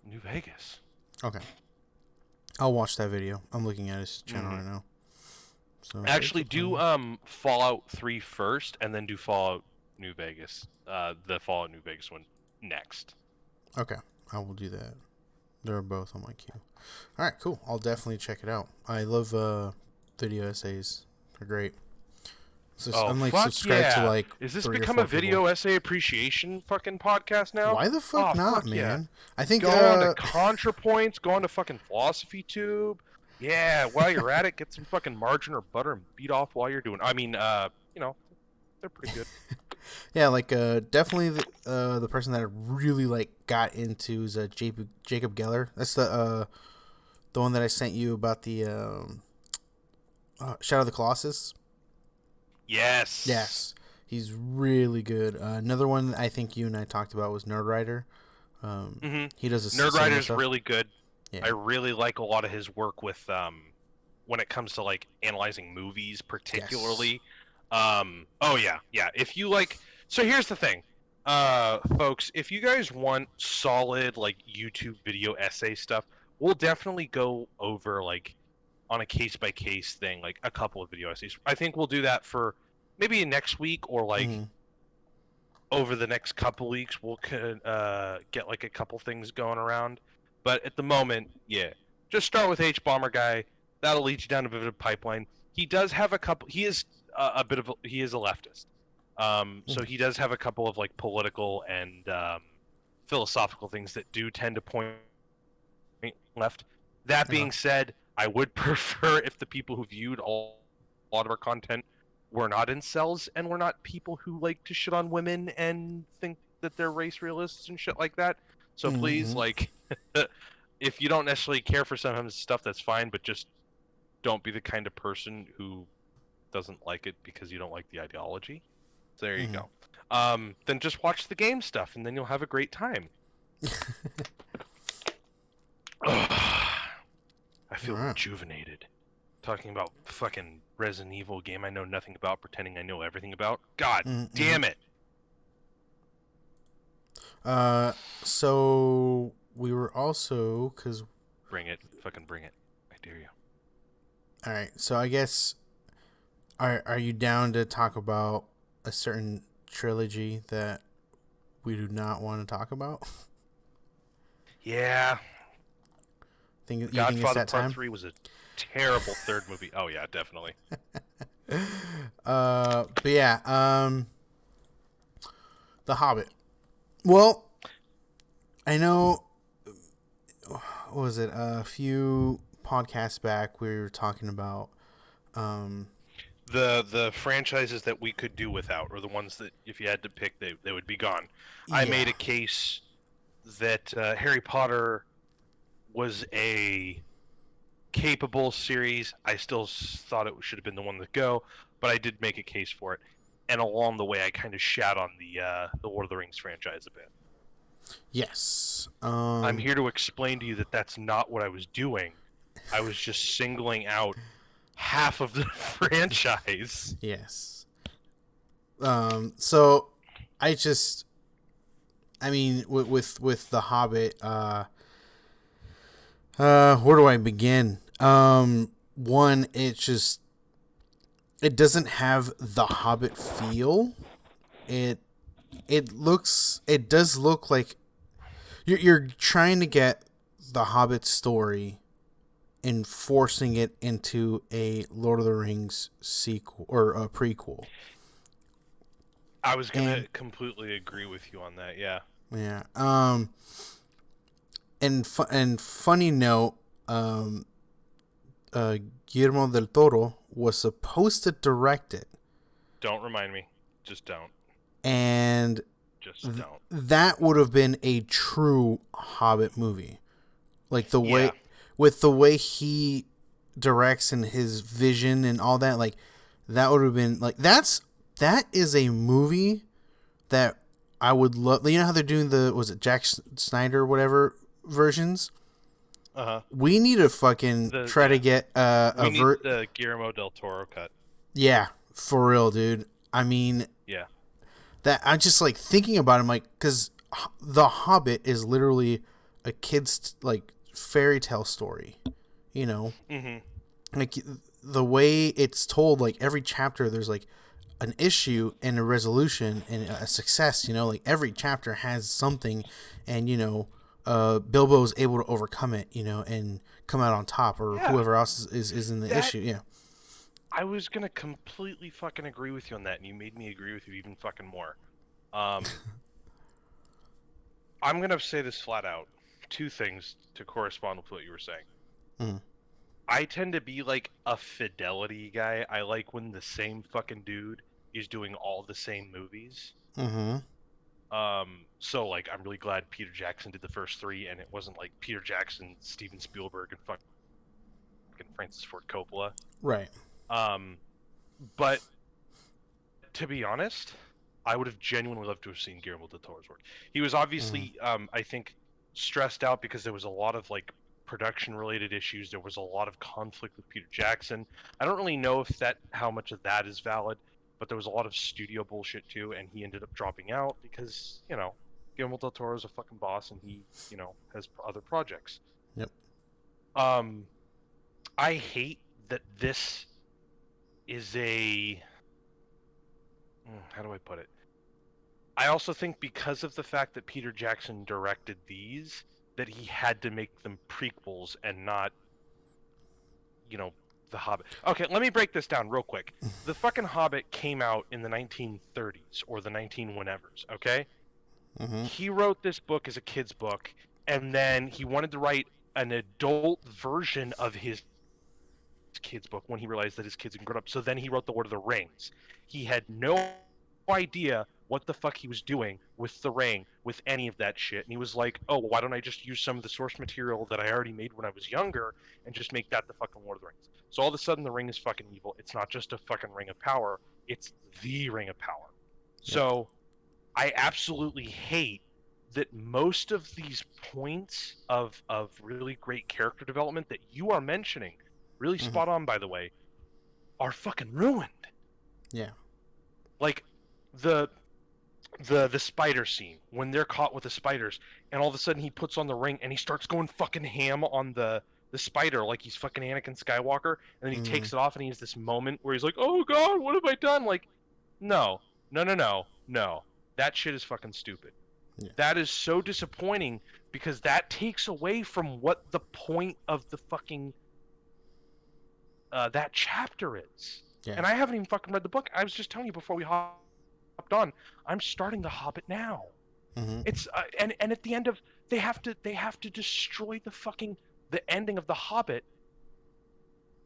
New Vegas. Okay. I'll watch that video. I'm looking at his channel right now. So Actually, do Fallout 3 first, and then do Fallout New Vegas. The Fallout New Vegas one next. Okay, I will do that. They're both on my queue. All right, cool. I'll definitely check it out. I love video essays. They're great. I'm like subscribed to like. Is this 3 or become 4 a video people. essay appreciation fucking podcast now? Why the fuck not, man? Yeah. I think Go on to ContraPoints. Go on to fucking Philosophy Tube. Yeah, while you're at it, get some fucking margarine or butter and beat off while you're doing. I mean, they're pretty good. yeah, like definitely the person that I really like got into is Jacob Geller. That's the one that I sent you about the Shadow of the Colossus. Yes. He's really good. Another one I think you and I talked about was Nerdwriter. He does a Nerdwriter's really good. Yeah. I really like a lot of his work with when it comes to like analyzing movies, particularly. Yes. If you like, so here's the thing, folks. If you guys want solid like YouTube video essay stuff, we'll definitely go over like on a case by case thing, like a couple of video essays. I think we'll do that for maybe next week or like over the next couple weeks. We'll get like a couple things going around. But at the moment, yeah, just start with H-Bomber Guy. That'll lead you down a bit of a pipeline. He does have a couple. He is he is a leftist. So he does have a couple of like political and philosophical things that do tend to point left. That being said, I would prefer if the people who viewed a lot of our content were not incels and were not people who like to shit on women and think that they're race realists and shit like that. So please, like, if you don't necessarily care for some of his stuff, that's fine, but just don't be the kind of person who doesn't like it because you don't like the ideology. So there you go. Then just watch the game stuff, and then you'll have a great time. I feel rejuvenated. Talking about fucking Resident Evil game I know nothing about, pretending I know everything about. God damn it! So we were also Bring it, fucking bring it! I dare you. All right, so I guess are you down to talk about a certain trilogy that we do not want to talk about? Yeah. You think Godfather it's that Part time? 3 was a terrible third movie. Oh yeah, definitely. But yeah, The Hobbit. Well, I know. What was it? A few podcasts back, we were talking about the franchises that we could do without, or the ones that if you had to pick, they would be gone. Yeah. I made a case that Harry Potter was a capable series. I still thought it should have been the one to go, but I did make a case for it. And along the way, I kind of shat on the Lord of the Rings franchise a bit. Yes. I'm here to explain to you that that's not what I was doing. I was just singling out half of the franchise. Yes. So I mean, with The Hobbit, where do I begin? One, it doesn't have the Hobbit feel. It does look like you're trying to get the Hobbit story and forcing it into a Lord of the Rings sequel or a prequel. I was gonna completely agree with you on that. Yeah. Yeah. And funny note, Guillermo del Toro was supposed to direct it. Don't remind me. Just don't. And just don't. That would have been a true Hobbit movie. Like the way with the way he directs and his vision and all that, like that would have been like that is a movie that I would love. You know how they're doing was it Jack Snyder or whatever versions? Uh-huh. We need to fucking try to get the Guillermo del Toro cut. Yeah, for real, dude. I mean, Yeah. that I'm just like thinking about it, I'm like, because The Hobbit is literally a kid's like fairy tale story, you know, like the way it's told, like every chapter there's like an issue and a resolution and a success, you know, like every chapter has something, and you know, Bilbo's able to overcome it, you know, and come out on top, or Yeah. whoever else is in the That- issue. Yeah. I was gonna completely fucking agree with you on that, and you made me agree with you even fucking more. I'm gonna say this flat out. Two things to correspond with what you were saying. Mhm. I tend to be like a fidelity guy. I like when the same fucking dude is doing all the same movies. Mm-hmm. So like I'm really glad Peter Jackson did the first three, and it wasn't like Peter Jackson, Steven Spielberg, and fucking Francis Ford Coppola. Right. But to be honest, I would have genuinely loved to have seen Guillermo del Toro's work. He was obviously, I think, stressed out because there was a lot of like production-related issues. There was a lot of conflict with Peter Jackson. I don't really know if how much of that is valid, but there was a lot of studio bullshit too, and he ended up dropping out because, you know, Guillermo del Toro is a fucking boss, and he, you know, has other projects. Yep. I hate that this is how do I put it? I also think because of the fact that Peter Jackson directed these, that he had to make them prequels and not, you know, The Hobbit. Okay, let me break this down real quick. The fucking Hobbit came out in the 1930s or the 19-whenevers, okay? Mm-hmm. He wrote this book as a kid's book, and then he wanted to write an adult version of his kid's book when he realized that his kids had grown up. So then he wrote The Lord of the Rings. He had no idea what the fuck he was doing with the ring, with any of that shit. And he was like, oh, well, why don't I just use some of the source material that I already made when I was younger and just make that the fucking Lord of the Rings? So all of a sudden the ring is fucking evil. It's not just a fucking ring of power. It's the ring of power. Yep. So I absolutely hate that most of these points of really great character development that you are mentioning, really spot on, by the way, are fucking ruined. Yeah. Like the spider scene when they're caught with the spiders, and all of a sudden he puts on the ring and he starts going fucking ham on the spider like he's fucking Anakin Skywalker, and then he takes it off and he has this moment where he's like, oh god, what have I done? Like, no. That shit is fucking stupid. Yeah. That is so disappointing because that takes away from what the point of the fucking that chapter is. Yeah. And I haven't even fucking read the book. I was just telling you before we hopped on, I'm starting The Hobbit now. It's and at the end of they have to destroy the ending of The Hobbit.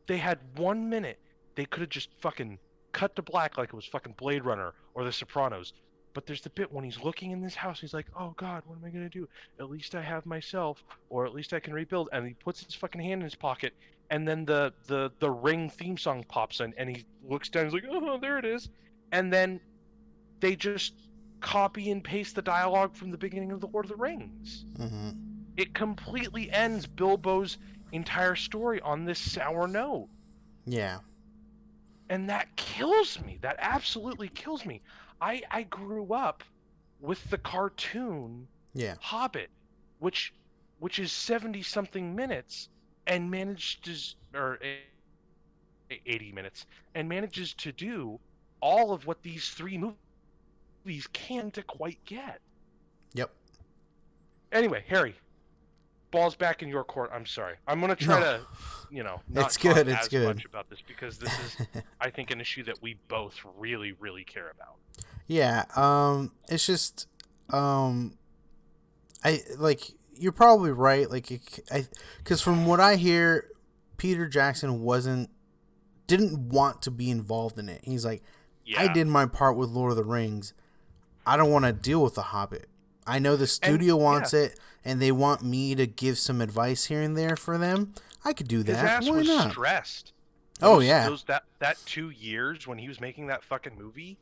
They had 1 minute. They could have just fucking cut to black like it was fucking Blade Runner or The Sopranos. But there's the bit when he's looking in this house, he's like, oh god, what am I gonna do? At least I have myself, or at least I can rebuild. And he puts his fucking hand in his pocket, and then the Ring theme song pops in, and he looks down, he's like, oh, there it is. And then they just copy and paste the dialogue from the beginning of The Lord of the Rings. It completely ends Bilbo's entire story on this sour note. Yeah. And that kills me. That absolutely kills me. I grew up with the cartoon Hobbit, which is 70-something minutes and or 80 minutes, and manages to do all of what these three movies can to quite get. Yep. Anyway, Harry, ball's back in your court. I'm sorry. I'm going to try to, not it's good. talk It's as good. much about this because this is, I think, an issue that we both really, really care about. Yeah. It's just, I like, you're probably right. Like, because from what I hear, Peter Jackson didn't want to be involved in it. He's like, I did my part with Lord of the Rings. I don't want to deal with The Hobbit. I know the studio wants it, and they want me to give some advice here and there for them. I could do that. His ass Why was not? stressed. That 2 years when he was making that fucking movie,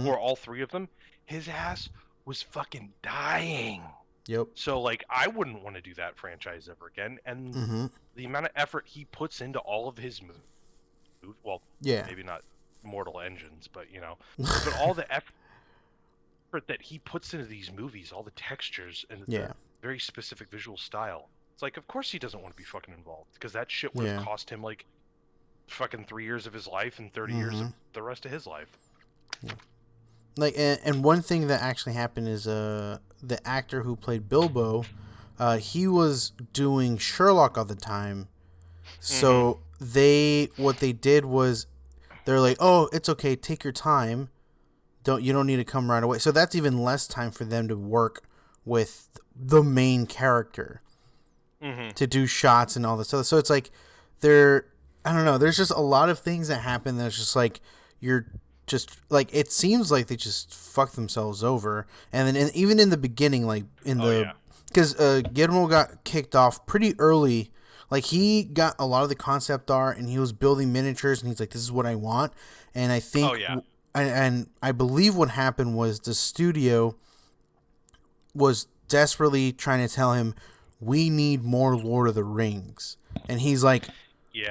or all three of them, his ass was fucking dying. Yep. So, like, I wouldn't want to do that franchise ever again. And the amount of effort he puts into all of his movies, well, maybe not mortal engines, but but all the effort that he puts into these movies, all the textures and the very specific visual style. It's like, of course he doesn't want to be fucking involved, because that shit would have cost him like fucking 3 years of his life and 30 years of the rest of his life. Like, and one thing that actually happened is the actor who played Bilbo, he was doing Sherlock all the time. So what they did was they're like, oh, it's okay, take your time. You don't need to come right away. So that's even less time for them to work with the main character to do shots and all this stuff. So it's like I don't know, there's just a lot of things that happen that's just like you're just like, it seems like they just fuck themselves over. And then even in the beginning, like because Guillermo got kicked off pretty early. Like, he got a lot of the concept art and he was building miniatures and he's like, this is what I want. And I think and I believe what happened was the studio was desperately trying to tell him, we need more Lord of the Rings. And he's like,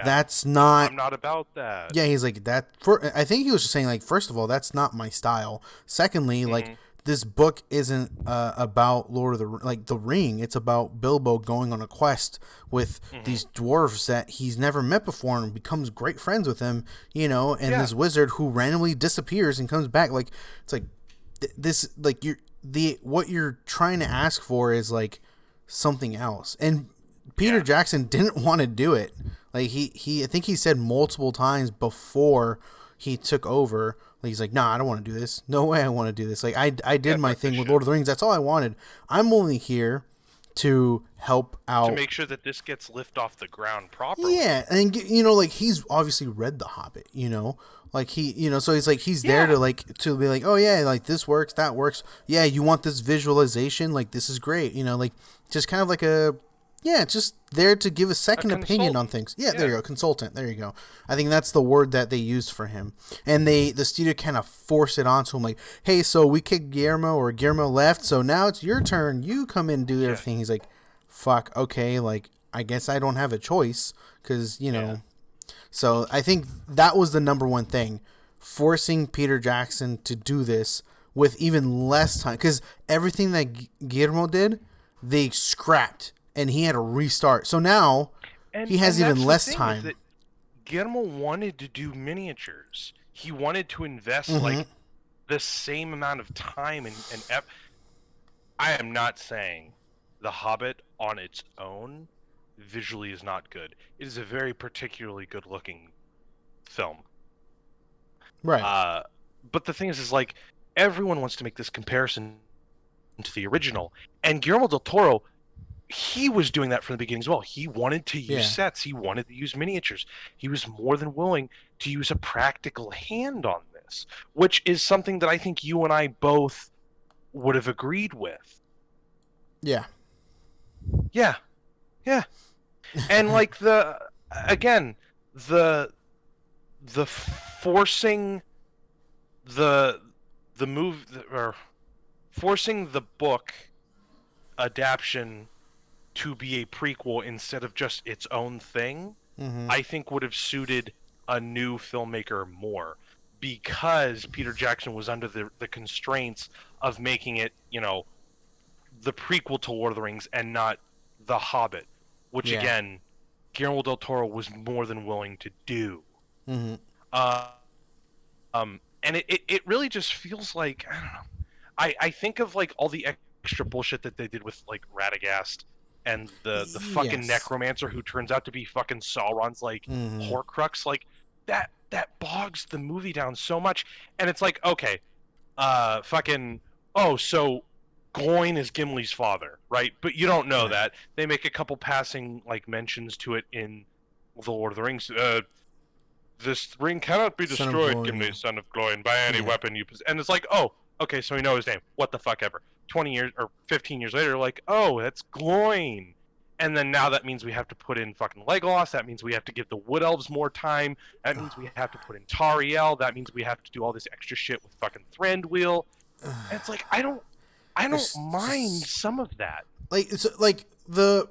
that's not... I'm not about that. Yeah, he's like, I think he was just saying, like, first of all, that's not my style. Secondly, like, this book isn't about Lord of the Ring. It's about Bilbo going on a quest with these dwarves that he's never met before and becomes great friends with him, and this wizard who randomly disappears and comes back. Like, it's like this, like, what you're trying to ask for is like something else. And Peter Jackson didn't want to do it. Like, I think he said multiple times before he took over, he's like, nah, I don't want to do this. No way I want to do this. Like, I did my thing with Lord of the Rings. That's all I wanted. I'm only here to help out. To make sure that this gets lifted off the ground properly. Yeah, and, like, he's obviously read The Hobbit, Like, he, so he's like, he's there to be like, oh, yeah, like, this works, that works. Yeah, you want this visualization? Like, this is great. Like, just kind of like just there to give a second opinion on things. Yeah, there you go. Consultant. There you go. I think that's the word that they used for him. And the studio kind of forced it onto him, like, hey, so we kicked Guillermo left, so now it's your turn. You come in and do everything. He's like, fuck, okay, like, I guess I don't have a choice, because, So I think that was the number one thing, forcing Peter Jackson to do this with even less time. Because everything that Guillermo did, they scrapped. And he had to restart. So now he has even less time. That Guillermo wanted to do miniatures. He wanted to invest like the same amount of time and I am not saying The Hobbit on its own visually is not good. It is a very particularly good looking film. Right. But the thing is like, everyone wants to make this comparison to the original. And Guillermo del Toro, he was doing that from the beginning as well. He wanted to use sets. He wanted to use miniatures. He was more than willing to use a practical hand on this, which is something that I think you and I both would have agreed with. Yeah. Yeah. Yeah. And like the forcing forcing the book adaptation to be a prequel instead of just its own thing, I think would have suited a new filmmaker more, because Peter Jackson was under the constraints of making it, the prequel to Lord of the Rings and not The Hobbit, which again, Guillermo del Toro was more than willing to do. And it really just feels like, I don't know. I think of like all the extra bullshit that they did with like Radagast and the fucking necromancer who turns out to be fucking Sauron's like Horcrux, like that bogs the movie down so much. And it's like, okay, so Gloin is Gimli's father, right? But you don't know that. They make a couple passing like mentions to it in The Lord of the Rings. This ring cannot be destroyed, Gimli, son of Gloin, by any weapon you possess. And it's like, oh, okay, so we know his name. What the fuck ever. 20 years or 15 years later, like, oh, that's Gloin. And then now that means we have to put in fucking Legolas. That means we have to give the Wood Elves more time. That means we have to put in Tariel. That means we have to do all this extra shit with fucking Thranduil. And it's like, I don't mind some of that. Like, it's like the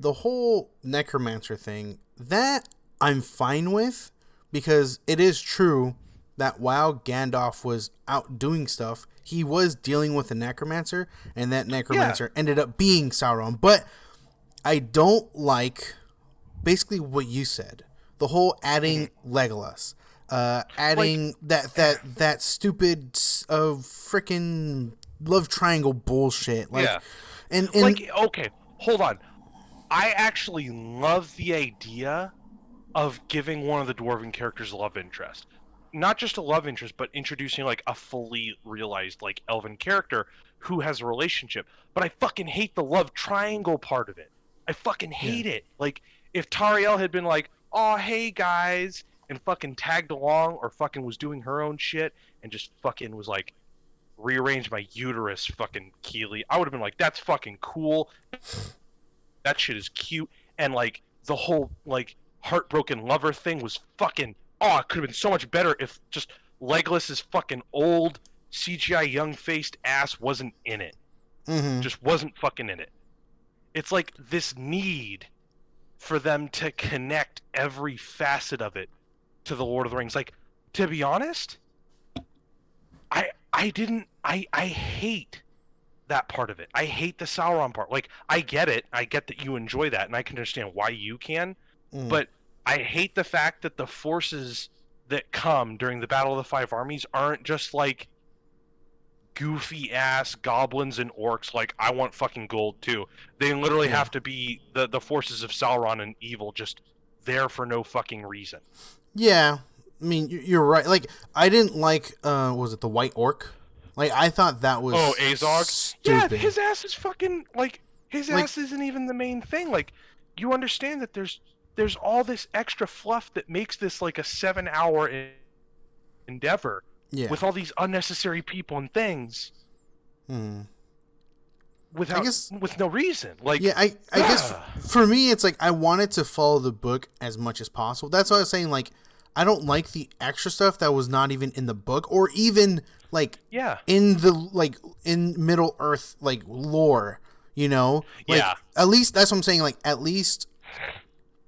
whole necromancer thing, that I'm fine with, because it is true that while Gandalf was out doing stuff, he was dealing with a necromancer, and that necromancer ended up being Sauron. But I don't like basically what you said. The whole adding Legolas, adding that stupid freaking love triangle bullshit. And okay, hold on. I actually love the idea of giving one of the dwarven characters a love interest. Not just a love interest, but introducing like a fully realized like elven character who has a relationship. But I fucking hate the love triangle part of it. I fucking hate it. Like, if Tariel had been like, "Oh, hey guys," and fucking tagged along, or fucking was doing her own shit and just fucking was like, "Rearrange my uterus, fucking Keely," I would have been like, "That's fucking cool. That shit is cute." And like the whole like heartbroken lover thing was fucking. Oh, it could have been so much better if just Legolas's fucking old CGI young-faced ass wasn't in it. Just wasn't fucking in it. It's like this need for them to connect every facet of it to the Lord of the Rings. Like, to be honest, I hate that part of it. I hate the Sauron part. Like, I get it. I get that you enjoy that, and I can understand why you can, but I hate the fact that the forces that come during the Battle of the Five Armies aren't just like goofy ass goblins and orcs like, I want fucking gold too. They literally have to be the forces of Sauron and evil, just there for no fucking reason. Yeah, I mean, you're right. Like, I didn't like, was it the White Orc? Like, I thought that was Azog? stupid. Yeah, his ass is fucking, like, his ass isn't even the main thing. Like, you understand that there's all this extra fluff that makes this like a 7-hour endeavor with all these unnecessary people and things with no reason. Like, I guess for me, it's like I wanted to follow the book as much as possible. That's why I was saying, like, I don't like the extra stuff that was not even in the book, or even like in the like in Middle Earth like lore, you know? Like, at least that's what I'm saying. Like, at least,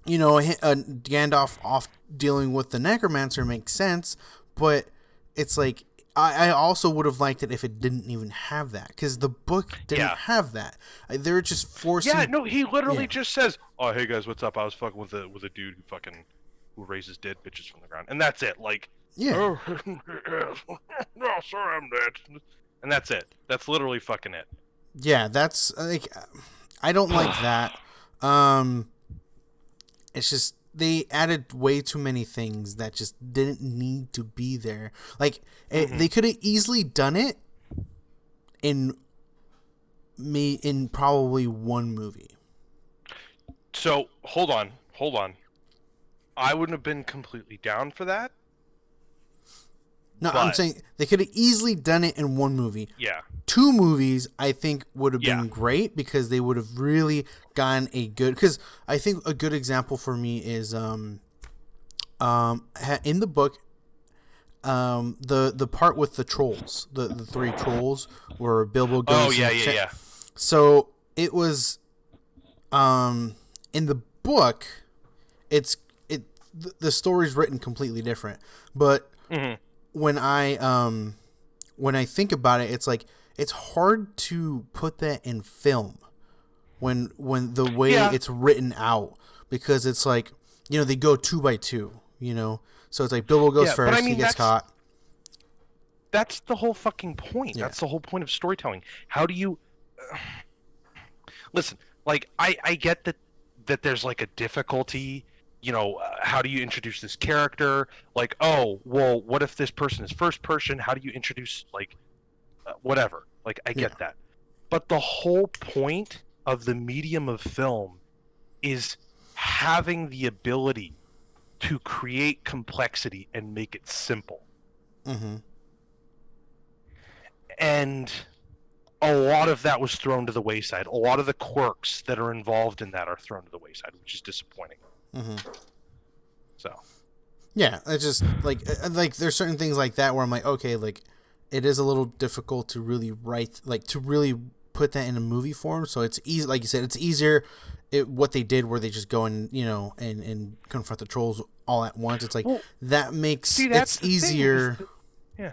you know, Gandalf off dealing with the necromancer makes sense, but it's like I also would have liked it if it didn't even have that, because the book didn't have that. They were just forcing. Yeah, no, he literally just says, "Oh, hey guys, what's up? I was fucking with a dude who raises dead bitches from the ground," and that's it. Like, oh, no, sorry, I'm dead, and that's it. That's literally fucking it. Yeah, that's like, I don't like that. It's just they added way too many things that just didn't need to be there. Like, they could have easily done it in probably one movie. So hold on. I wouldn't have been completely down for that. No, I'm saying they could have easily done it in one movie. Yeah. 2 movies, I think, would have been great, because they would have really gotten a good. Because I think a good example for me is in the book, the part with the trolls, the 3 trolls, where Bilbo goes. Oh yeah. So it was, in the book, the story's written completely different, but when I think about it, it's like, it's hard to put that in film when the way it's written out, because it's like, you know, they go 2 by 2, you know, so it's like Bilbo goes first, he gets caught. That's the whole fucking point. That's the whole point of storytelling. How do you listen? Like, I get that there's like a difficulty. You know, how do you introduce this character? Like, oh, well, what if this person is first person? How do you introduce, like, whatever? Like, I get that. But the whole point of the medium of film is having the ability to create complexity and make it simple. And a lot of that was thrown to the wayside. A lot of the quirks that are involved in that are thrown to the wayside, which is disappointing. So, yeah, it's just like there's certain things like that where I'm like, okay, like, it is a little difficult to really write, like, to really put that in a movie form, so it's easy. Like you said, it's easier. What they did, where they just go and and confront the trolls all at once. It's like that makes it's easier. Yeah.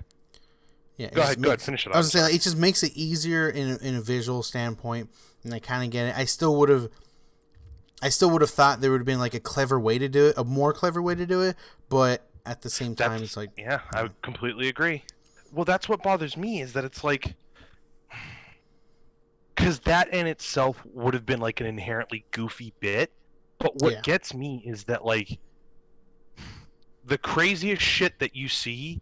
Yeah. Go ahead. Finish it. I was saying like, it just makes it easier in a visual standpoint, and I kind of get it. I still would have thought there would have been like a clever way to do it, a more clever way to do it, but at the same time, it's like I would completely agree. Well, that's what bothers me is that it's like. Because that in itself would have been like an inherently goofy bit, but what gets me is that like the craziest shit that you see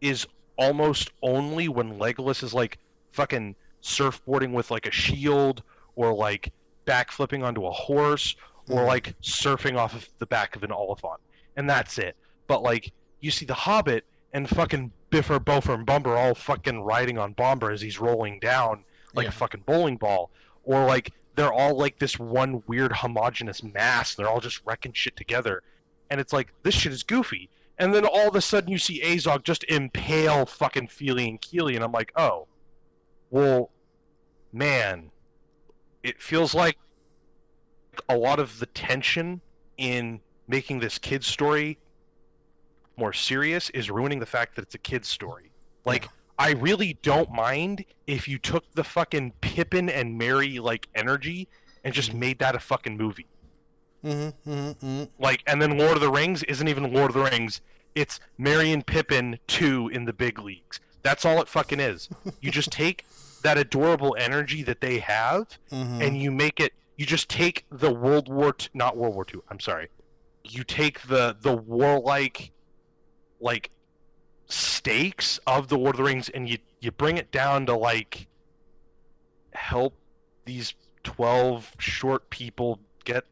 is almost only when Legolas is like fucking surfboarding with like a shield, or like backflipping onto a horse, or like surfing off of the back of an Oliphant, and that's it. But like you see the Hobbit and fucking Bifur, Bofur, and Bumber all fucking riding on Bombur as he's rolling down like a fucking bowling ball, or like they're all like this one weird homogenous mass. They're all just wrecking shit together, and it's like this shit is goofy. And then all of a sudden you see Azog just impale fucking Fili and Kili, and I'm like, oh, well, man, it feels like a lot of the tension in making this kid's story more serious is ruining the fact that it's a kid's story. Like. I really don't mind if you took the fucking Pippin and Merry like energy and just made that a fucking movie. Like, and then Lord of the Rings isn't even Lord of the Rings. It's Merry and Pippin 2 in the big leagues. That's all it fucking is. You just take that adorable energy that they have and you make it. You just take the not World War II. I'm sorry. You take the warlike, like. Stakes of the Lord of the Rings, and you bring it down to like help these 12 short people get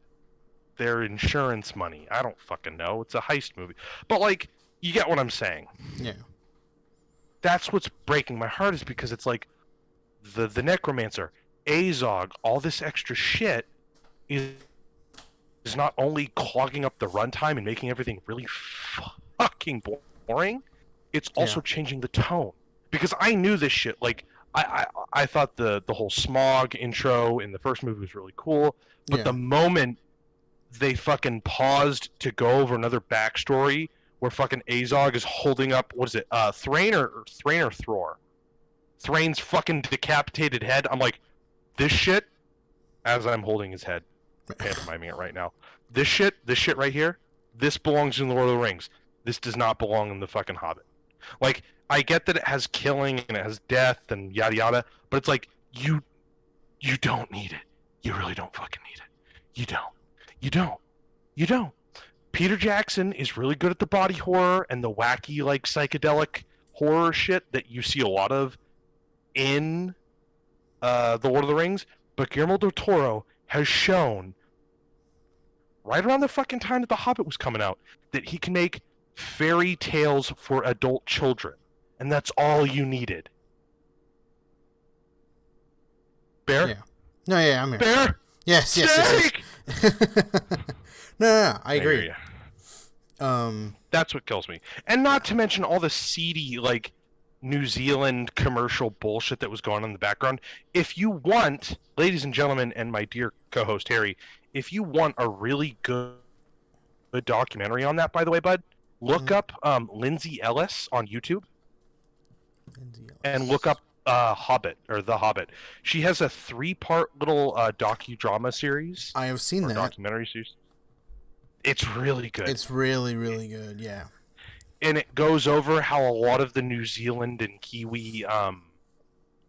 their insurance money. I don't fucking know. It's a heist movie, but like you get what I'm saying. Yeah. That's what's breaking my heart, is because it's like the Necromancer, Azog, all this extra shit is not only clogging up the runtime and making everything really fucking boring. It's also changing the tone, because I knew this shit. Like I thought the whole Smog intro in the first movie was really cool, but the moment they fucking paused to go over another backstory where fucking Azog is holding up, what is it, Thrain or Thror? Thrain's fucking decapitated head. I'm like, this shit, as I'm holding his head, pantomiming it right now. This shit right here, this belongs in the Lord of the Rings. This does not belong in the fucking Hobbit. Like, I get that it has killing and it has death and yada yada, but it's like, you don't need it. You really don't fucking need it. You don't. Peter Jackson is really good at the body horror and the wacky, like, psychedelic horror shit that you see a lot of in the Lord of the Rings, but Guillermo del Toro has shown right around the fucking time that The Hobbit was coming out that he can make fairy tales for adult children, and that's all you needed. Bear? Yeah. No, yeah, I'm here. Bear? Yes. No, I agree. That's what kills me. And not to mention all the seedy, like, New Zealand commercial bullshit that was going on in the background. If you want, ladies and gentlemen, and my dear co-host Harry, if you want a really good documentary on that, by the way, bud, look up Lindsay Ellis on YouTube. And look up Hobbit, or The Hobbit. She has a 3-part little docudrama series. I have seen that. Documentary series. It's really good. It's really, really good, yeah. And it goes over how a lot of the New Zealand and Kiwi,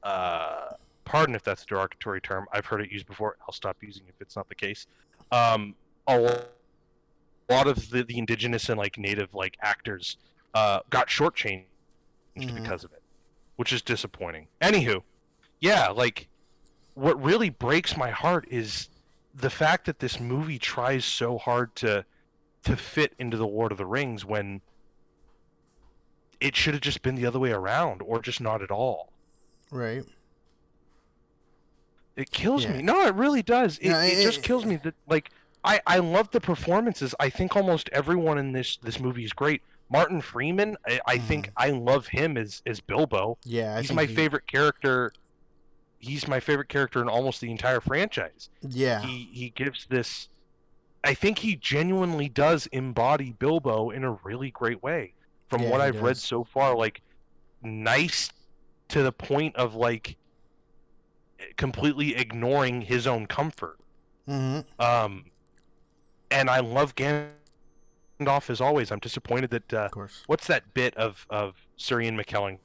pardon if that's a derogatory term, I've heard it used before, I'll stop using it if it's not the case. A lot of the indigenous and like native like actors got shortchanged because of it, which is disappointing. Anywho, yeah, like what really breaks my heart is the fact that this movie tries so hard to fit into the Lord of the Rings when it should have just been the other way around, or just not at all. Right. It kills me. No, it really does. It just kills me that, like, I love the performances. I think almost everyone in this movie is great. Martin Freeman, I think I love him as Bilbo. Yeah, he's my favorite character he's my favorite character in almost the entire franchise. Yeah. He gives this. I think he genuinely does embody Bilbo in a really great way. From Yeah, what he I've read does. so far, like nice to the point of like completely ignoring his own comfort. Mm-hmm. And I love Gandalf as always. I'm disappointed that Of course. what's that bit of Sir Ian McKellen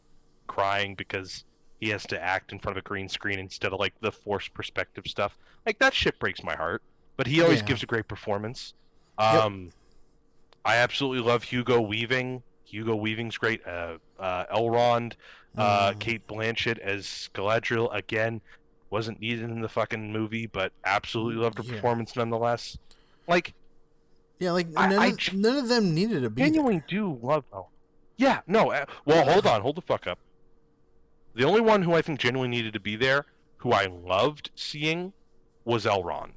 crying because he has to act in front of a green screen instead of like the forced perspective stuff. Like that shit breaks my heart. But he always Yeah. gives a great performance. Yep. I absolutely love Hugo Weaving. Hugo Weaving's great. Elrond, Kate Blanchett as Galadriel again wasn't needed in the fucking movie, but absolutely loved her Yeah. performance nonetheless. Like Yeah, like I none of them needed to be there. genuinely do love. Oh, yeah, no. Well, hold the fuck up. The only one who I think genuinely needed to be there, who I loved seeing, was Elrond.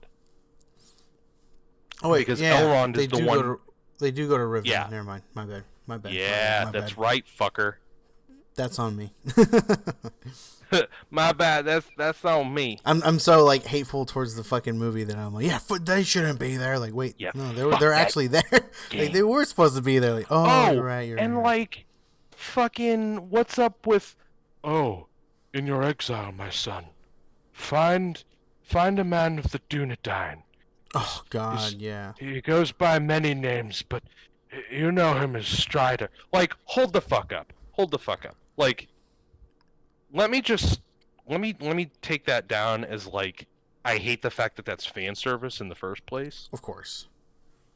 Oh wait, because yeah, Elrond is the one- They do go to Rivendell. Yeah. Never mind. My bad. My bad. Yeah, My that's bad. right, fucker. That's on me. My bad. That's on me. I'm so like hateful towards the fucking movie that I'm like, yeah, they shouldn't be there. Like, wait, Yeah, no, fuck they're that actually there. game. Like, they were supposed to be there. Like, oh, you're right. You're and right. like, fucking, what's up with? Oh, in your exile, my son, find a man of the Dunedain. Oh God, He's- yeah. He goes by many names, but you know him as Strider. Like, hold the fuck up. Hold the fuck up. Like, let me take that down as like, I hate the fact that that's fan service in the first place. Of course.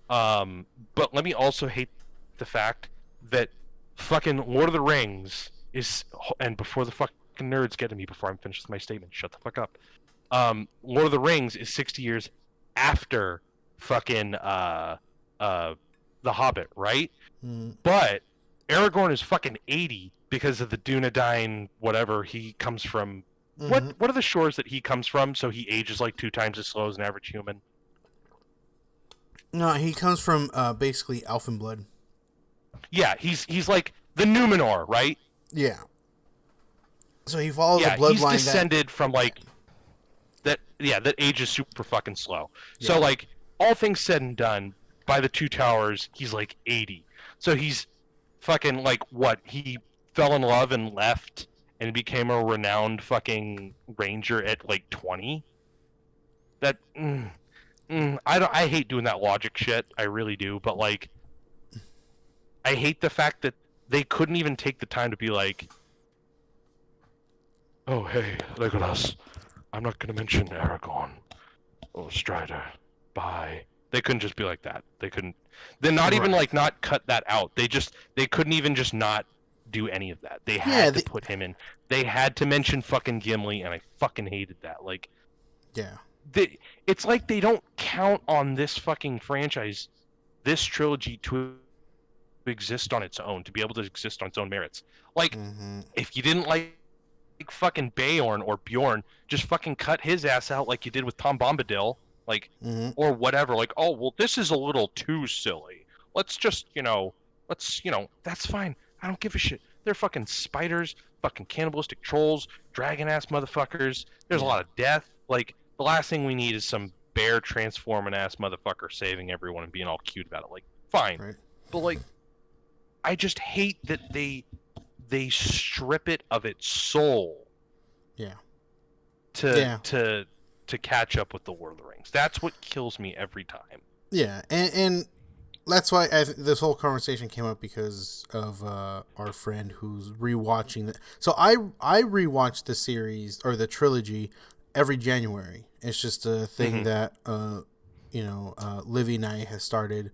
But let me also hate the fact that fucking Lord of the Rings is, and before the fucking nerds get to me before I'm finished with my statement, shut the fuck up. Lord of the Rings is 60 years after fucking The Hobbit, right? Mm, But Aragorn is fucking 80 because of the Dunedain, whatever he comes from. mhm. What are the shores that he comes from? So he ages like 2 times as slow as an average human. No, he comes from basically Elfin blood. Yeah, he's like the Numenor, right? Yeah. So he follows Yeah, a bloodline he's that. descended from like that. Yeah, that ages super fucking slow. Yeah. So like all things said and done, by the Two Towers, he's like 80. So he's fucking like what? He fell in love and left and became a renowned fucking ranger at like 20. That I hate doing that logic shit. I really do. But like, I hate the fact that they couldn't even take the time to be like, oh hey, Legolas, I'm not gonna mention Aragorn. Oh Strider, bye. They couldn't just be like that. They couldn't. They're not even Right. like not cut that out. They couldn't even just not do any of that. They had Yeah, to they- put him in. They had to mention fucking Gimli, and I fucking hated that. Like, Yeah. it's like they don't count on this fucking franchise, this trilogy to exist on its own, to be able to exist on its own merits. Like, Hmm. if you didn't like fucking Beorn or Bjorn, just fucking cut his ass out like you did with Tom Bombadil, like, Hmm. or whatever. Like, oh well, this is a little too silly. Let's just, that's fine. I don't give a shit. They're fucking spiders, fucking cannibalistic trolls, dragon ass motherfuckers. There's a lot of death. Like, the last thing we need is some bear transforming ass motherfucker saving everyone and being all cute about it. Like, fine. Right. But like, I just hate that they strip it of its soul Yeah. to catch up with the Lord of the Rings. That's what kills me every time. Yeah, and that's why this whole conversation came up because of our friend who's rewatching it. So I rewatch the series or the trilogy every January. It's just a thing that Livy and I has started.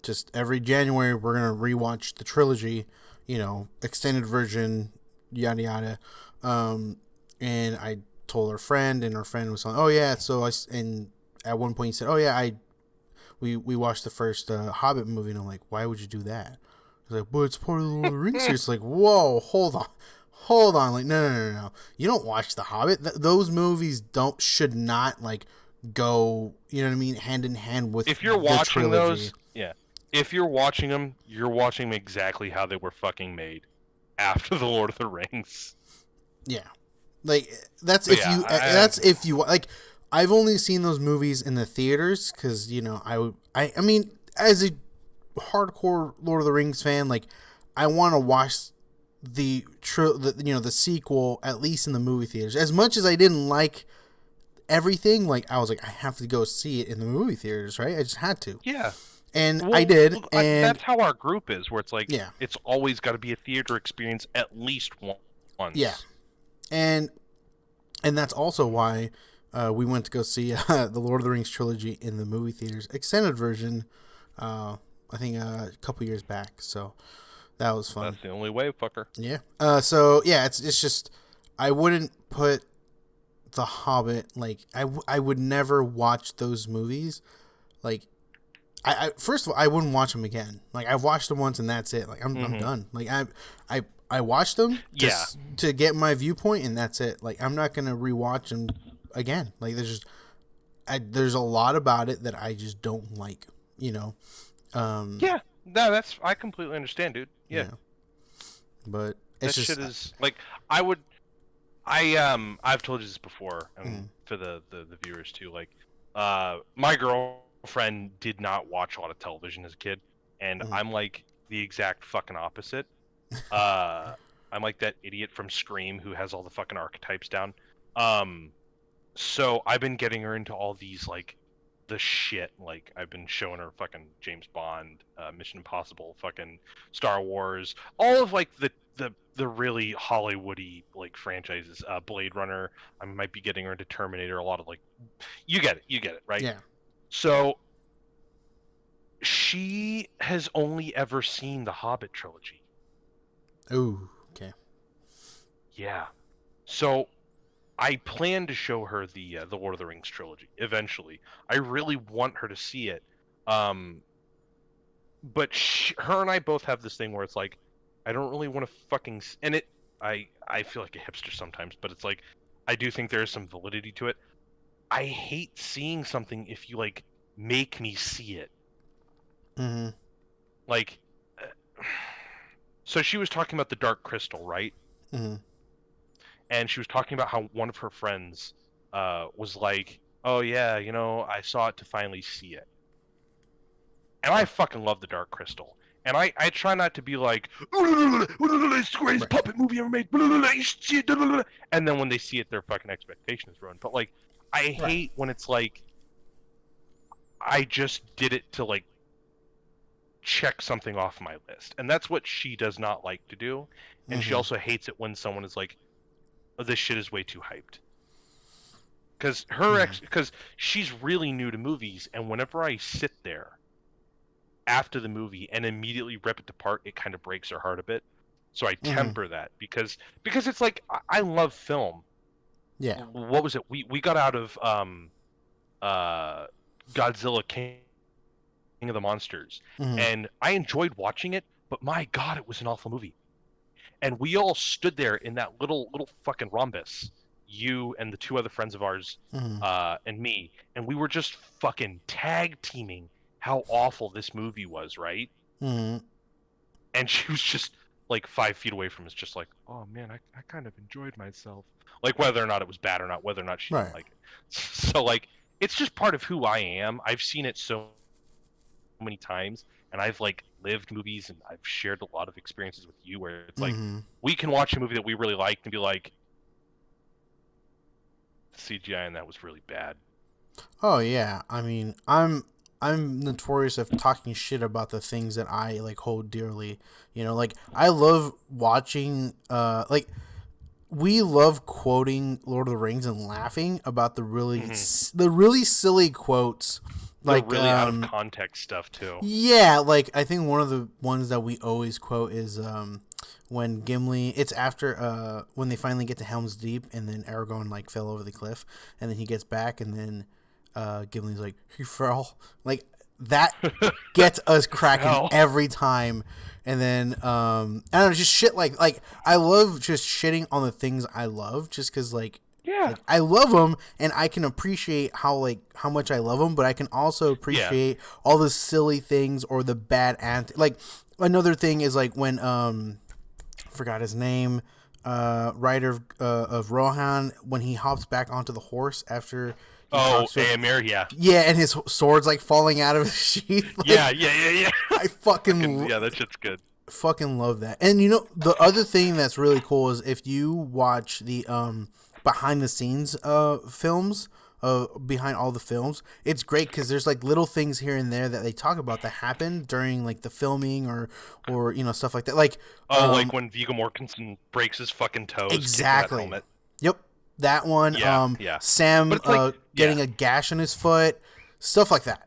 Just every January we're gonna rewatch the trilogy, extended version, yada yada. And I told our friend, and our friend was like, "Oh yeah." So and at one point he said, "Oh yeah, we watched the first Hobbit movie," and I'm like, "Why would you do that?" He's like, "Well, it's part of the Lord of the Rings series." It's like, whoa, hold on, like, no. You don't watch the Hobbit. Those movies should not like go, you know what I mean, hand in hand with. If you're the watching trilogy. those, yeah. If you're watching them, you're watching them exactly how they were fucking made after the Lord of the Rings. Yeah. Like that's But if yeah, you I- that's if you like. I've only seen those movies in the theaters because I mean, as a hardcore Lord of the Rings fan, like I want to watch the sequel at least in the movie theaters. As much as I didn't like everything, like I was like I have to go see it in the movie theaters, right? I just had to, Yeah. and Well, I did, well, and that's how our group is, where it's like, Yeah. it's always got to be a theater experience at least once. yeah, and that's also why we went to go see the Lord of the Rings trilogy in the movie theaters, extended version. I think a couple years back, so that was fun. That's the only way, fucker. Yeah. So yeah, it's just I wouldn't put The Hobbit like I would never watch those movies. Like I first of all I wouldn't watch them again. Like I've watched them once and that's it. Like I'm done. Like I watched them just to get my viewpoint and that's it. Like I'm not gonna rewatch them again. Like there's a lot about it that I just don't like. You know. Yeah. No, that's I completely understand, dude. Yeah. But That it's just shit is like I've told you this before, and for the viewers too. Like, my girlfriend did not watch a lot of television as a kid, and I'm like the exact fucking opposite. I'm like that idiot from Scream who has all the fucking archetypes down. So I've been getting her into all these like the shit. Like I've been showing her fucking James Bond, Mission Impossible, fucking Star Wars, all of like the really Hollywoody like franchises. Blade Runner. I might be getting her into Terminator. A lot of like, you get it, right? yeah. So she has only ever seen the Hobbit trilogy. Ooh. Okay. Yeah. So I plan to show her the Lord of the Rings trilogy eventually. I really want her to see it. But her and I both have this thing where it's like, I don't really want to fucking and it. I feel like a hipster sometimes, but it's like I do think there is some validity to it. I hate seeing something if you like make me see it. Mm-hmm. Like, so she was talking about the Dark Crystal, right? Mm-hmm. And she was talking about how one of her friends was like, oh yeah, I saw it to finally see it. And I fucking love the Dark Crystal. And I try not to be like, it's the greatest puppet movie ever made, and then when they see it, their fucking expectation is ruined. But like, I hate when it's like, I just did it to like check something off my list. And that's what she does not like to do. And she also hates it when someone is like, oh, this shit is way too hyped. Because because she's really new to movies, and whenever I sit there after the movie and immediately rip it apart, it kind of breaks her heart a bit. So I temper that because it's like I love film. Yeah. What was it? We got out of Godzilla King of the Monsters, and I enjoyed watching it, but my God, it was an awful movie. And we all stood there in that little fucking rhombus, you and the two other friends of ours, and me, and we were just fucking tag teaming how awful this movie was, right? Mm-hmm. And she was just like 5 feet away from us, just like, oh man, I kind of enjoyed myself. Like whether or not it was bad or not, whether or not she didn't like it. So like, it's just part of who I am. I've seen it so many times, and I've like lived movies, and I've shared a lot of experiences with you where it's like, we can watch a movie that we really liked and be like, the CGI in that was really bad. Oh yeah, I mean, I'm notorious of talking shit about the things that I like hold dearly. Like I love watching. Like we love quoting Lord of the Rings and laughing about the really silly quotes. Like really out of context stuff too. Yeah, like I think one of the ones that we always quote is when Gimli. It's after when they finally get to Helm's Deep, and then Aragorn like fell over the cliff, and then he gets back, and then Gimli's like, he fell. Like that gets us cracking every time. And then I don't know, just shit like I love just shitting on the things I love, just because like I love them, and I can appreciate how much I love them, but I can also appreciate all the silly things or the bad like another thing is like when I forgot his name, rider of Rohan when he hops back onto the horse after. Aemir, yeah. Yeah, and his sword's like falling out of his sheath. Like, yeah. I fucking Yeah, that shit's good. Fucking love that. And you know, the other thing that's really cool is if you watch the behind the scenes films behind all the films, it's great because there's like little things here and there that they talk about that happen during like the filming or you know, stuff like that. Like like when Viggo Mortensen breaks his fucking toes. Exactly. That helmet. Yep, that one. Yeah. Sam like, getting a gash in his foot, stuff like that.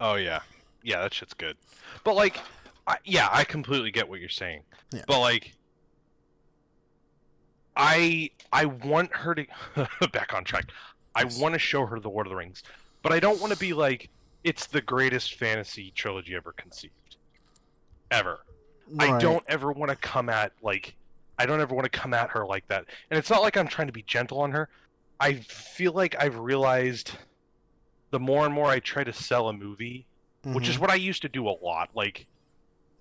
Oh yeah, that shit's good. But like, I completely get what you're saying. Yeah. But like, I want her to back on track. I want to show her the Lord of the Rings, but I don't want to be like it's the greatest fantasy trilogy ever conceived, ever. Right. I don't ever want to come at her like that. And it's not like I'm trying to be gentle on her. I feel like I've realized the more and more I try to sell a movie, which is what I used to do a lot. Like,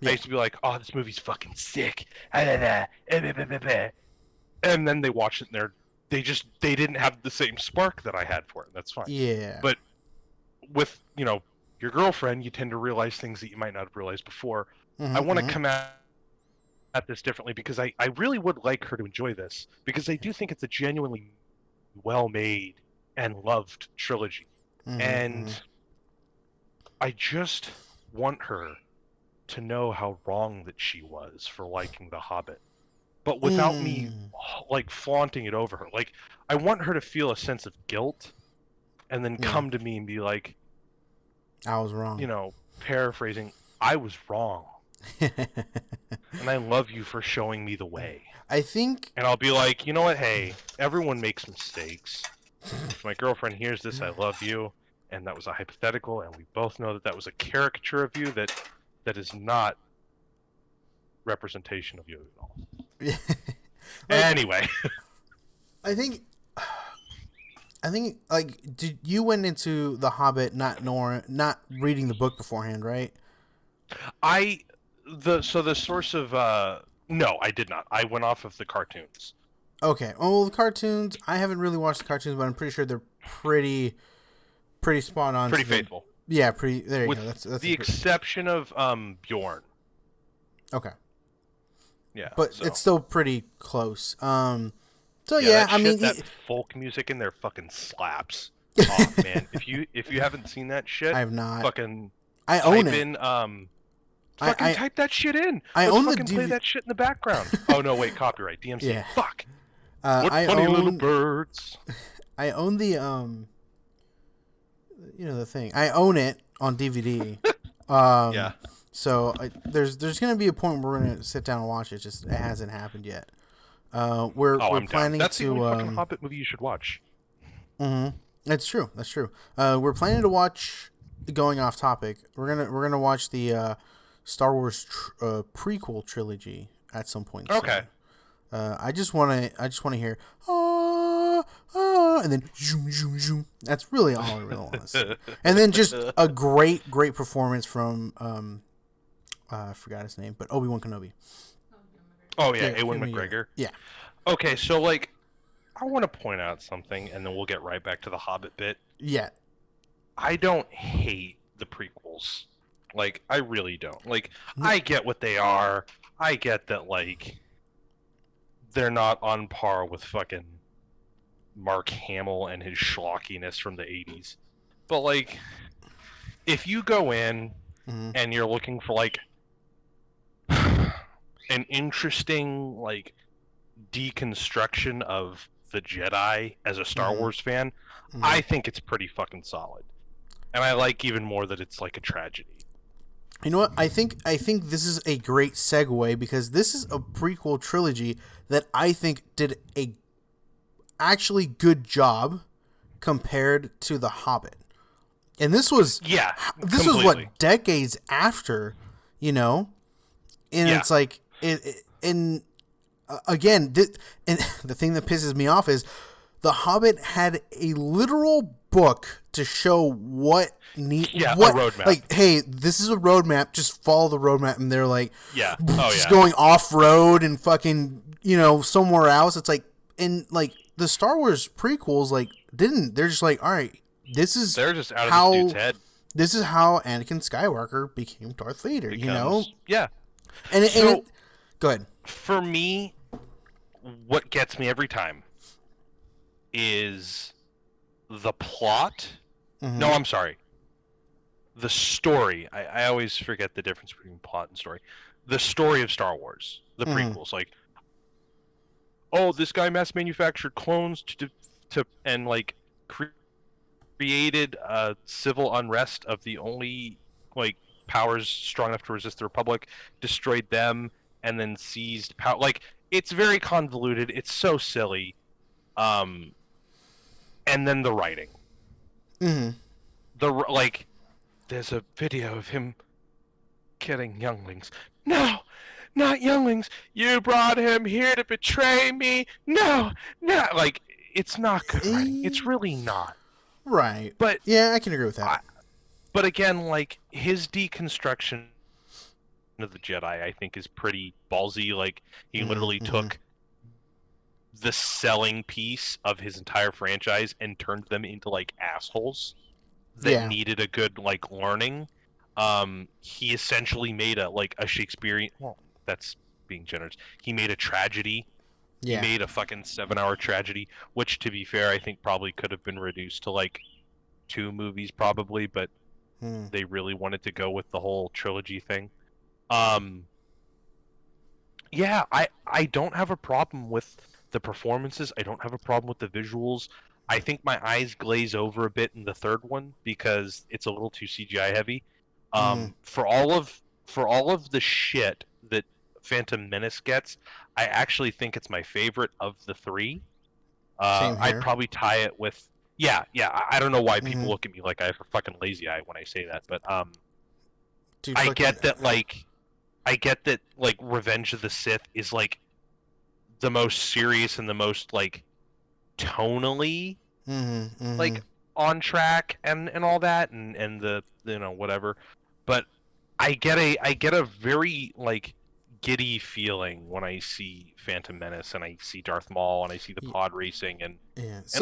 I used to be like, "Oh, this movie's fucking sick," and then they watch it and they didn't have the same spark that I had for it. That's fine. Yeah. But with, you know, your girlfriend, you tend to realize things that you might not have realized before. I want to come at this differently because I really would like her to enjoy this because I do think it's a genuinely well-made and loved trilogy. And I just want her to know how wrong that she was for liking The Hobbit. But without me, like, flaunting it over her. Like, I want her to feel a sense of guilt and then come to me and be like... I was wrong. You know, paraphrasing, I was wrong. And I love you for showing me the way. I think... And I'll be like, you know what? Hey, everyone makes mistakes. If my girlfriend hears this, I love you. And that was a hypothetical, and we both know that that was a caricature of you that is not representation of you at all. Anyway, I think like you went into The Hobbit not reading the book beforehand, right? The source of no, I did not. I went off of the cartoons. Okay. Well, the cartoons, I haven't really watched the cartoons, but I'm pretty sure they're pretty spot on. Pretty faithful. Yeah, there you go. That's the exception of Bjorn. Okay. Yeah, but it's still pretty close. So I mean, that folk music in there fucking slaps. Oh man, if you haven't seen that shit, I have not. Fucking, I own type it. In, fucking type that shit in. I Let's own fucking the play that shit in the background. Oh no, wait, copyright, DMC. Yeah. Fuck. What funny little birds. I own the the thing. I own it on DVD. Yeah. So there's going to be a point where we're going to sit down and watch it. Just it hasn't happened yet. We're planning That's to. the only fucking Hobbit movie you should watch. That's true. That's true. We're planning to watch. Going off topic, we're gonna watch the Star Wars prequel trilogy at some point. Okay. Soon. I just want to hear and then zoom zoom zoom. That's really all I really want to see. And then just a great performance from I forgot his name, but Obi-Wan Kenobi. Oh yeah, Ewan McGregor. Yeah. Okay, so like, I want to point out something, and then we'll get right back to the Hobbit bit. Yeah. I don't hate the prequels. Like, I really don't. Like, I get what they are. I get that, like, they're not on par with fucking Mark Hamill and his schlockiness from the 80s. But, like, if you go in and you're looking for, like, an interesting, like, deconstruction of the Jedi as a Star Wars fan, I think it's pretty fucking solid. And I like even more that it's like a tragedy. You know what? I think this is a great segue because this is a prequel trilogy that I think did a actually good job compared to The Hobbit. And this was this was what, decades after, you know? And it's like again, and the thing that pisses me off is The Hobbit had a literal book to show what a roadmap. Like, hey, this is a roadmap. Just follow the roadmap, and they're like, Yeah. just going off road and fucking, somewhere else. It's like, and like the Star Wars prequels, like, didn't. They're just like, all right, they're just out of this dude's head. This is how Anakin Skywalker became Darth Vader. Yeah. And go ahead. For me, what gets me every time is the plot. Mm-hmm. No, I'm sorry. The story. I always forget the difference between plot and story. The story of Star Wars, the prequels, like, oh, this guy mass manufactured clones to and like created a civil unrest of the only like powers strong enough to resist the Republic, destroyed them, and then seized power. Like, it's very convoluted. It's so silly. And then the writing. Mm-hmm. There's a video of him killing younglings. No, not younglings. You brought him here to betray me. No. Like, it's not good writing. It's really not. Right. But yeah, I can agree with that. But again, like, his deconstruction of the Jedi, I think, is pretty ballsy. Like, he literally took the selling piece of his entire franchise and turned them into, like, assholes that needed a good, like, learning. He essentially made a Shakespearean... Well, that's being generous. He made a tragedy. Yeah. He made a fucking 7-hour tragedy, which, to be fair, I think probably could have been reduced to, like, 2 movies, probably, but they really wanted to go with the whole trilogy thing. Yeah, I don't have a problem with the performances. I don't have a problem with the visuals. I think my eyes glaze over a bit in the third one because it's a little too CGI heavy. For all of the shit that Phantom Menace gets, I actually think it's my favorite of the 3. I'd probably tie it with I don't know why people look at me like I have a fucking lazy eye when I say that, but Dude, I get that Revenge of the Sith is like the most serious and the most like tonally like on track and all that and the whatever, but I get a very like giddy feeling when I see Phantom Menace and I see Darth Maul and I see the pod racing and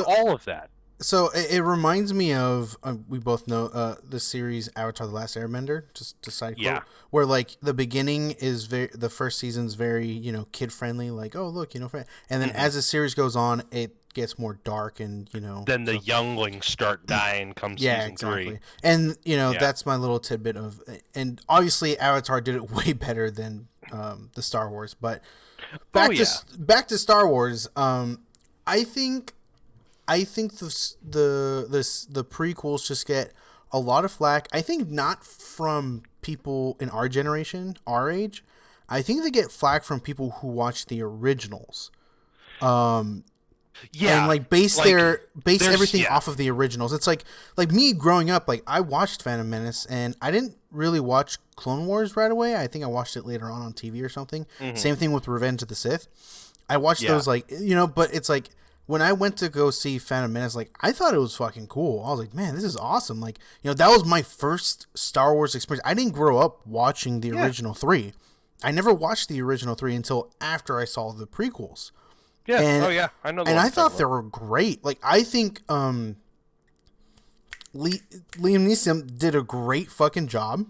all of that. So it reminds me of we both know the series Avatar: The Last Airbender. Just a side quote, where like the beginning is the first season's very kid friendly, like oh look and then as the series goes on, it gets more dark and then the younglings start dying come season 3. And that's my little tidbit of, and obviously Avatar did it way better than the Star Wars, but back to Star Wars. I think the prequels just get a lot of flack. I think not from people in our generation, our age. I think they get flack from people who watch the originals. And like base everything off of the originals. It's like me growing up, like I watched Phantom Menace and I didn't really watch Clone Wars right away. I think I watched it later on TV or something. Same thing with Revenge of the Sith. I watched those but it's like when I went to go see Phantom Menace, like I thought it was fucking cool. I was like, man, this is awesome. Like, that was my first Star Wars experience. I didn't grow up watching the original 3. I never watched the original 3 until after I saw the prequels. Yeah. And, I know. And I thought they were great. Like, I think Liam Neeson did a great fucking job.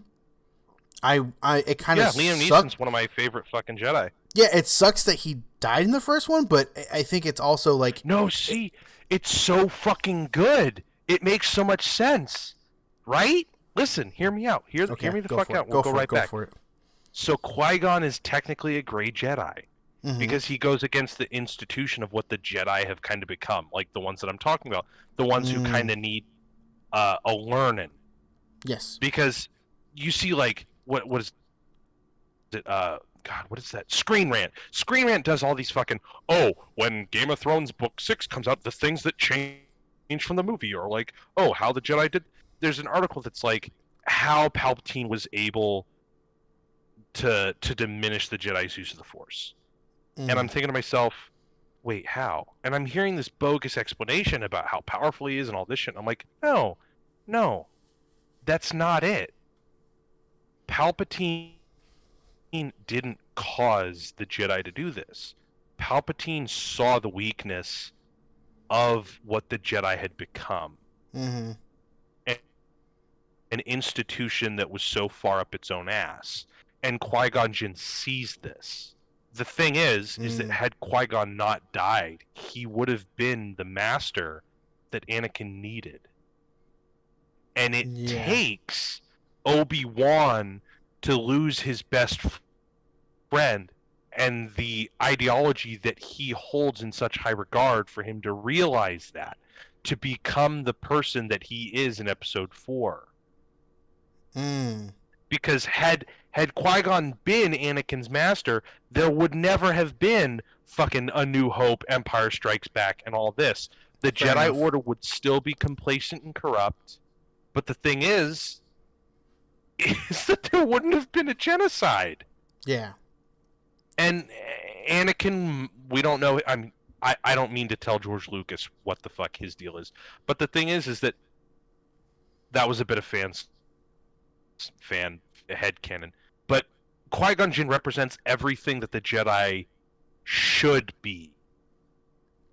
It kind of Liam Neeson's one of my favorite fucking Jedi. Yeah, it sucks that he died in the first one, but I think it's also like... No, see, it's so fucking good. It makes so much sense, right? Listen, hear me out. Hear me the fuck out. We'll go right back. Go for it. So Qui-Gon is technically a gray Jedi because he goes against the institution of what the Jedi have kind of become, like the ones that I'm talking about, the ones who kind of need a learning. Yes. Because you see, like, what is it? God, what is that? Screen Rant. Screen Rant does all these fucking, when Game of Thrones Book 6 comes out, the things that change from the movie, or like, how the Jedi did. There's an article that's like, how Palpatine was able to diminish the Jedi's use of the Force. And I'm thinking to myself, wait, how? And I'm hearing this bogus explanation about how powerful he is and all this shit. And I'm like, no, that's not it. Palpatine didn't cause the Jedi to do this. Palpatine saw the weakness of what the Jedi had become. Mm-hmm. An institution that was so far up its own ass. And Qui-Gon Jinn sees this. The thing is that had Qui-Gon not died, he would have been the master that Anakin needed. And it takes Obi-Wan to lose his best friend and the ideology that he holds in such high regard for him to realize that, to become the person that he is in Episode 4. Because had Qui-Gon been Anakin's master, there would never have been fucking A New Hope, Empire Strikes Back, and all this. The Jedi Order would still be complacent and corrupt, but the thing is that there wouldn't have been a genocide. Yeah. And Anakin, we don't know. I don't mean to tell George Lucas what the fuck his deal is, but the thing is that was a bit of fan headcanon. But Qui-Gon Jinn represents everything that the Jedi should be.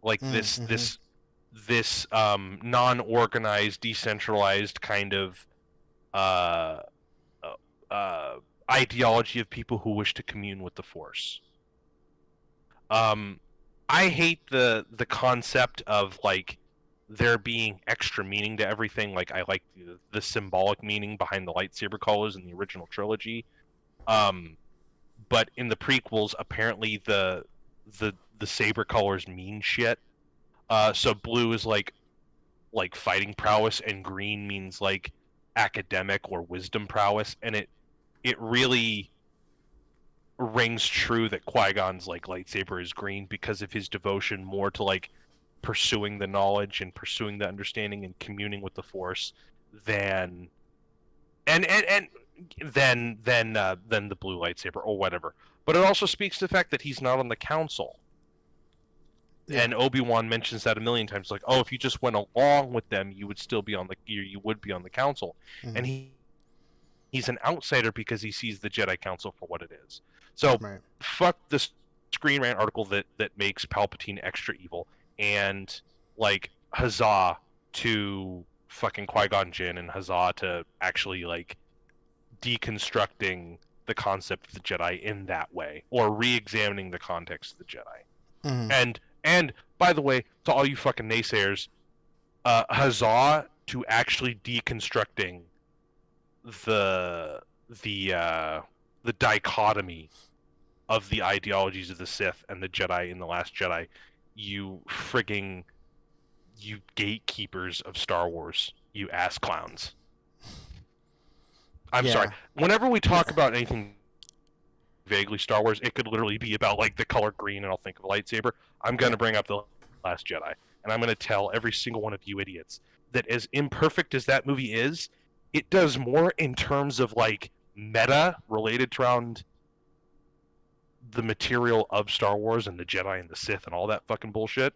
Like this non-organized, decentralized kind of ideology of people who wish to commune with the Force. I hate the concept of like there being extra meaning to everything. Like, I like the symbolic meaning behind the lightsaber colors in the original trilogy. But in the prequels, apparently the saber colors mean shit. So blue is like fighting prowess, and green means like academic or wisdom prowess, and it really rings true that Qui-Gon's like lightsaber is green because of his devotion more to like pursuing the knowledge and pursuing the understanding and communing with the Force than the blue lightsaber or whatever. But it also speaks to the fact that he's not on the council. Yeah. And Obi-Wan mentions that a million times, like, oh, if you just went along with them, you would still be on the council. Mm-hmm. And he's an outsider because he sees the Jedi Council for what it is. So fuck this Screen Rant article that makes Palpatine extra evil, and like huzzah to fucking Qui-Gon Jinn, and huzzah to actually like deconstructing the concept of the Jedi in that way, or re-examining the context of the Jedi. Mm-hmm. And by the way, to all you fucking naysayers, huzzah to actually deconstructing the dichotomy of the ideologies of the Sith and the Jedi in The Last Jedi. You gatekeepers of Star Wars, you ass clowns. I'm sorry. Whenever we talk about anything vaguely Star Wars, it could literally be about like the color green and I'll think of a lightsaber. I'm going to bring up The Last Jedi, and I'm going to tell every single one of you idiots that as imperfect as that movie is, it does more in terms of like meta related to around the material of Star Wars and the Jedi and the Sith and all that fucking bullshit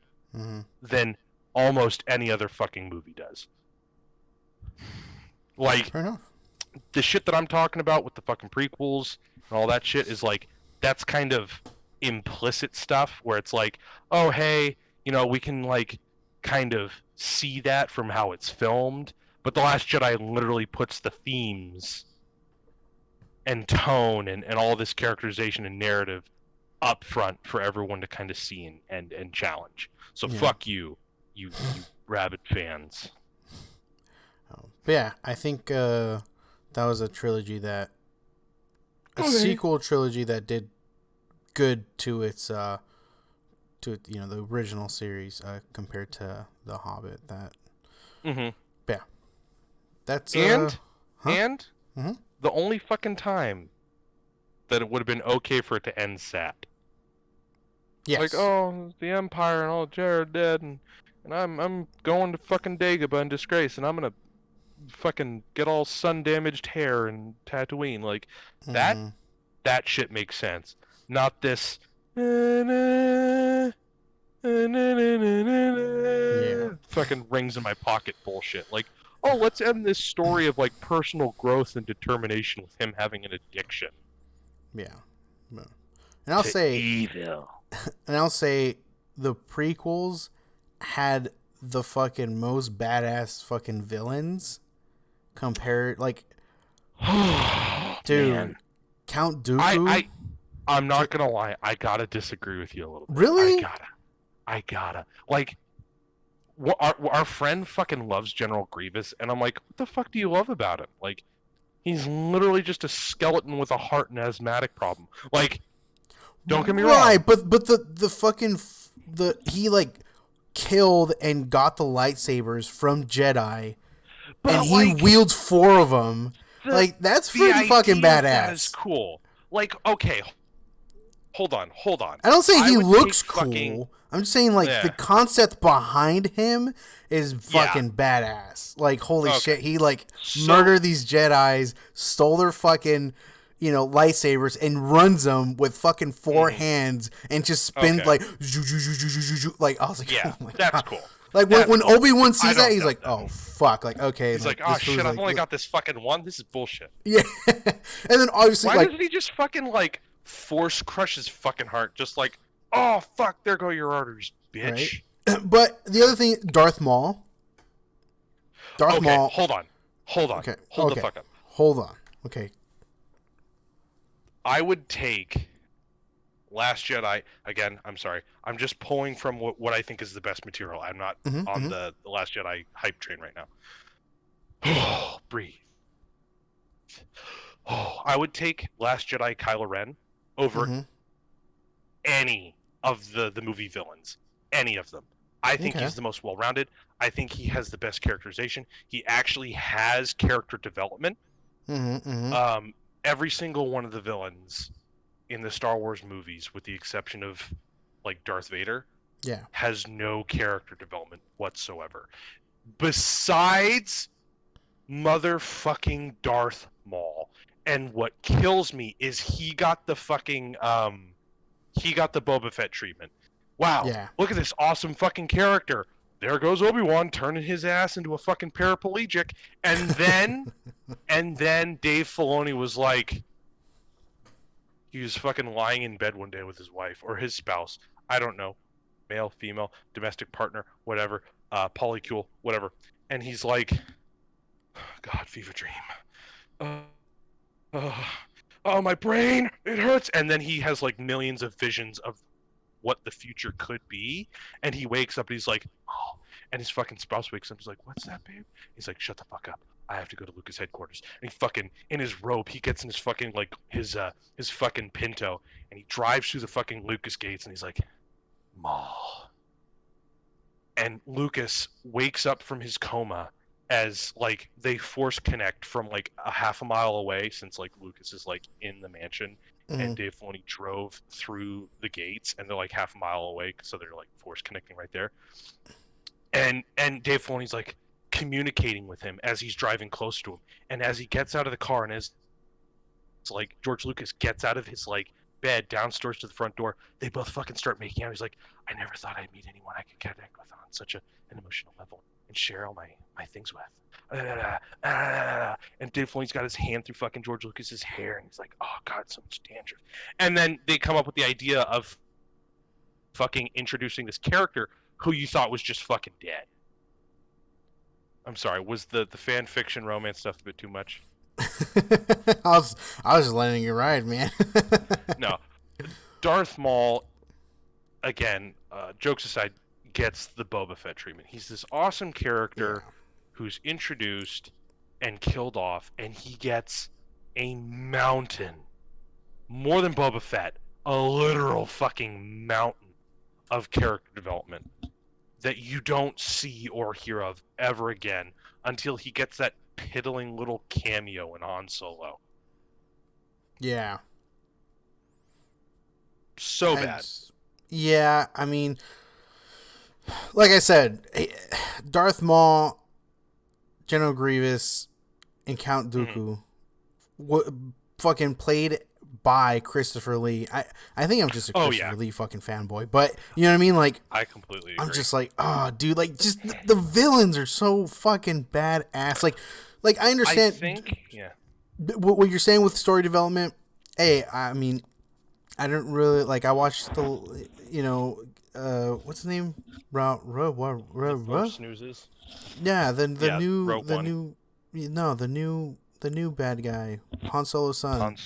than almost any other fucking movie does. Like, fair enough. The shit that I'm talking about with the fucking prequels and all that shit is like, that's kind of implicit stuff where it's like, oh, hey, you know, we can like kind of see that from how it's filmed, but The Last Jedi literally puts the themes and tone and all this characterization and narrative up front for everyone to kind of see and challenge. So fuck you rabid fans. But yeah, I think that was a trilogy a sequel trilogy that did good to its the original series compared to The Hobbit. Yeah, that's the only fucking time that it would have been okay for it to end sad. Yes. Like, oh, the Empire and all Jared dead, and I'm going to fucking Dagobah in disgrace, and I'm gonna fucking get all sun damaged hair and Tatooine. Like that shit makes sense. Not this Yeah. Fucking rings in my pocket bullshit. Like, oh, let's end this story of like personal growth and determination with him having an addiction. Yeah. And I'll to say evil. And I'll say the prequels had the fucking most badass fucking villains compared, like, dude, Man. Count Dooku. I'm not gonna lie, I gotta disagree with you a little bit. Really? I gotta. Like, our friend fucking loves General Grievous, and I'm like, what the fuck do you love about him? Like, he's literally just a skeleton with a heart and asthmatic problem. Like, don't get me wrong. Right, but the fucking he like killed and got the lightsabers from Jedi, But, and he like, wields 4 of them. Like, that's the pretty fucking idea of that is badass. cool. Like, okay, hold on. I don't say he would looks take cool. fucking- I'm just saying, like, Yeah. the concept behind him is Yeah. fucking badass. Like, holy Okay. shit, he, like, So- murdered these Jedis, stole their fucking, lightsabers, and runs them with fucking 4 hands, and just spins, Okay. like, zoo, zoo, zoo, zoo, zoo, zoo, zoo. Like, I was like, Yeah, oh my that's God. cool. Like, That's when cool. Obi-Wan I sees don't that, he's doubt like, that. oh, fuck. Like, okay. He's like, this oh was, shit, I've like, only got this fucking one. This is bullshit. Yeah. And then, obviously, Why like, doesn't he just fucking like force crush his fucking heart? Just like, oh fuck, there go your arteries, bitch. right? But the other thing, Darth Maul. Okay, Maul. hold on. Okay. Hold okay. the fuck up. Hold on. Okay. I would take Last Jedi again. I'm sorry. I'm just pulling from what I think is the best material. I'm not on the Last Jedi hype train right now. Oh, breathe. Oh, I would take Last Jedi Kylo Ren over any of the movie villains. Any of them. I think Okay. he's the most well-rounded. I think he has the best characterization. He actually has character development. Every single one of the villains in the Star Wars movies, with the exception of like Darth Vader, Yeah. has no character development whatsoever. Besides motherfucking Darth Maul. And what kills me is he got the fucking he got the Boba Fett treatment. Wow. Yeah. Look at this awesome fucking character. There goes Obi-Wan turning his ass into a fucking paraplegic. And then Dave Filoni was like, he was fucking lying in bed one day with his wife or his spouse. I don't know. Male, female, domestic partner, whatever. Polycule, whatever. And he's like, God, fever dream. Oh, my brain, it hurts. And then he has like millions of visions of what the future could be. And he wakes up and he's like, oh. And his fucking spouse wakes up. He's like, what's that, babe? He's like, shut the fuck up. I have to go to Lucas headquarters. And he fucking, in his robe, he gets in his fucking, like, his fucking Pinto. And he drives through the fucking Lucas gates. And he's like, Maul. And Lucas wakes up from his coma as, like, they force connect from, like, a half a mile away, since, like, Lucas is, like, in the mansion. And Dave Filoni drove through the gates, and they're, like, half a mile away, so they're, like, force connecting right there. And Dave Filoni's, like, communicating with him as he's driving close to him. And as he gets out of the car, and as, it's like, George Lucas gets out of his, like, bed downstairs to the front door, they both fucking start making out. He's like, I never thought I'd meet anyone I could connect with on such an emotional level and share all my things with. And Dave Filoni's got his hand through fucking George Lucas's hair, and he's like, oh god, so much dandruff. And then they come up with the idea of fucking introducing this character who you thought was just fucking dead. I'm sorry, was the fan fiction romance stuff a bit too much? I was just letting you ride, man. No. Darth Maul, again, jokes aside, gets the Boba Fett treatment. He's this awesome character who's introduced and killed off, and he gets a mountain. More than Boba Fett, a literal fucking mountain of character development that you don't see or hear of ever again until he gets that piddling little cameo in Han Solo. Yeah. So bad. Yeah, I mean, like I said, Darth Maul, General Grievous, and Count Dooku fucking played by Christopher Lee. I think I'm just a Oh, Christopher yeah. Lee fucking fanboy, but you know what I mean? Like, I completely agree. I'm just like, oh, dude, like, just the villains are so fucking badass. Like I I understand think, yeah. what you're saying with story development. Hey, I mean, I don't really like. I watched the, you know, what's his name? Force snoozes. Yeah, the Yeah, new Rogue the One. new no the new bad guy, Han Solo's son.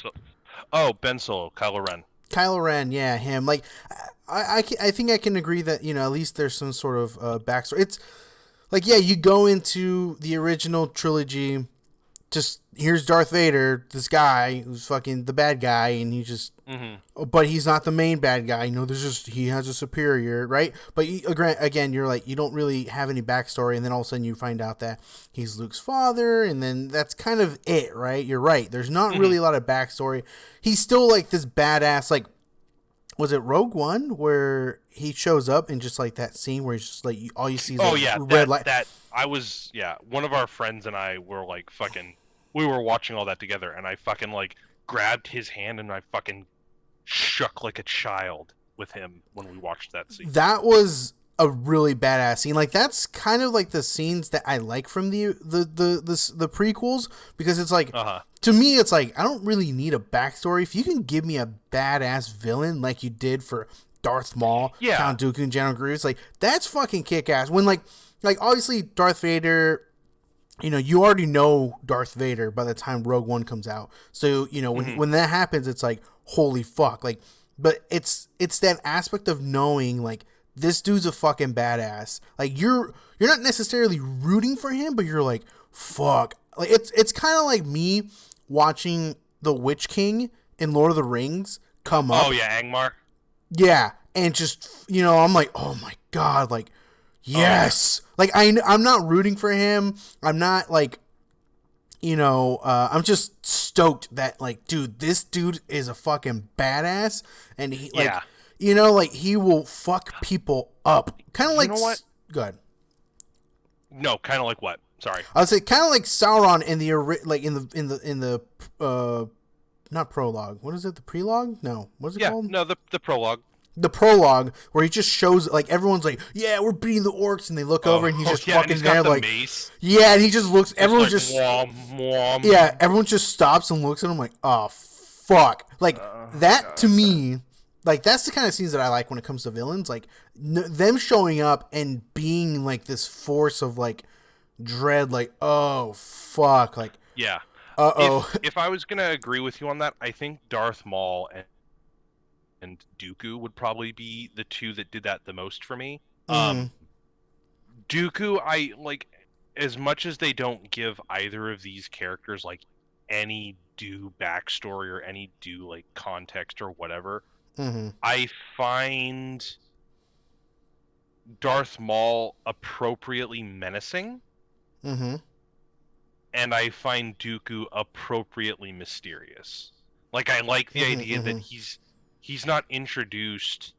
Oh, Ben Solo, Kylo Ren. Kylo Ren, yeah, him. Like, I think I can agree that, you know, at least there's some sort of backstory. It's like, yeah, you go into the original trilogy, just here's Darth Vader, this guy who's fucking the bad guy, and he just, but he's not the main bad guy. You know, there's just, he has a superior, right? But again, you're like, you don't really have any backstory, and then all of a sudden you find out that he's Luke's father, and then that's kind of it, right? You're right. There's not really a lot of backstory. He's still like this badass, like, was it Rogue One where he shows up and just like that scene where he's just like, all you see is Oh, like yeah. red light. One of our friends and I were like fucking, we were watching all that together, and I fucking like grabbed his hand and I fucking shook like a child with him when we watched that scene. That was a really badass scene. Like, that's kind of like the scenes that I like from the prequels, because it's like, to me, it's like, I don't really need a backstory. If you can give me a badass villain like you did for Darth Maul, Yeah. Count Dooku, and General Grievous, like, that's fucking kick-ass. When like obviously Darth Vader, you know, you already know Darth Vader by the time Rogue One comes out. So, you know, when that happens, it's like, holy fuck. Like, but it's that aspect of knowing, like, this dude's a fucking badass. Like, you're not necessarily rooting for him, but you're like, fuck. Like, it's kind of like me watching the Witch King in Lord of the Rings come up. Oh, yeah, Angmar. Yeah, and just, you know, I'm like, oh my god, like, yes. Like, I'm not rooting for him. I'm not like, you know, I'm just stoked that, like, dude, this dude is a fucking badass, and he, like, Yeah. you know, like, he will fuck people up. Kind of like, know what? Go ahead. No, kind of like what? Sorry. I would say kind of like Sauron in the like in the not prologue. What is it? The prelogue? No. What is it called? No, the prologue. The prologue, where he just shows, like, everyone's like, yeah, we're beating the orcs, and they look over and he's just and fucking he's got there, the like, mace. yeah, and he just looks. Everyone Like, just, womp, womp. yeah, everyone just stops and looks at him like, oh fuck, like that to me, like, that's the kind of scenes that I like when it comes to villains, like them showing up and being like this force of like dread, like, oh fuck, like, Yeah. uh-oh. If I was gonna agree with you on that, I think Darth Maul and Dooku would probably be the two that did that the most for me. Dooku, I like, as much as they don't give either of these characters like any due backstory or any due like context or whatever. I find Darth Maul appropriately menacing. And I find Dooku appropriately mysterious. Like, I like the idea that he's not introduced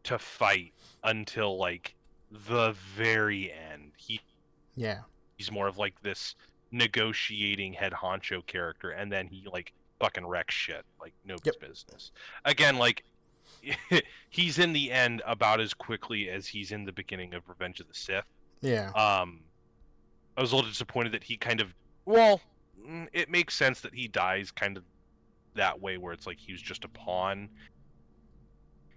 to fight until like the very end. He's more of like this negotiating head honcho character, and then he like fucking wrecks shit like nobody's business. Again, like, he's in the end about as quickly as he's in the beginning of Revenge of the Sith. Yeah. I was a little disappointed that he kind of, well, it makes sense that he dies kind of that way, where it's like he was just a pawn,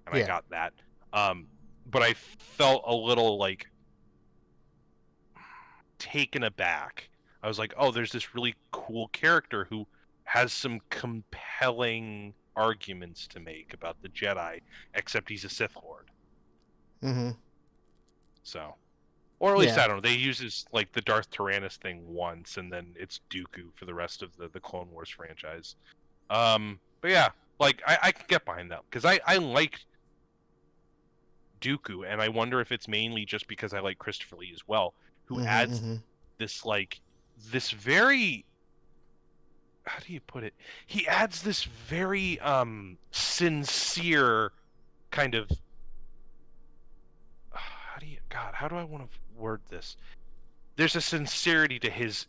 and I got that. But I felt a little like taken aback. I was like, oh, there's this really cool character who has some compelling arguments to make about the Jedi, except he's a Sith Lord. So, or at least, I don't know, they use his, like, the Darth Tyrannus thing once, and then it's Dooku for the rest of the Clone Wars franchise. But yeah, like, I can get behind that, because I like Dooku, and I wonder if it's mainly just because I like Christopher Lee as well, who adds this, like, this very, how do you put it? He adds this very sincere kind of, how do I want to word this? There's a sincerity to his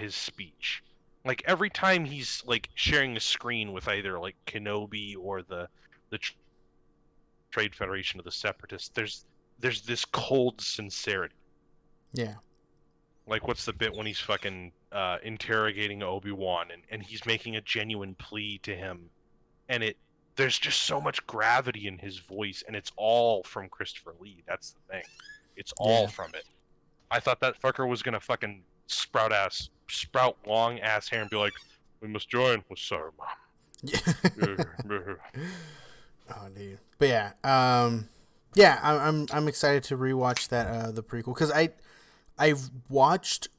speech, Like every time he's like sharing a screen with either like Kenobi or the Trade Federation of the Separatists, there's this cold sincerity. Yeah. Like, what's the bit when he's fucking interrogating Obi-Wan and he's making a genuine plea to him, and there's just so much gravity in his voice, and it's all from Christopher Lee. That's the thing. It's all from it. I thought that fucker was gonna fucking sprout long ass hair and be like, "We must join." Well, sorry, Mom. Oh, dude. But yeah, I'm excited to rewatch that the prequel, because I've watched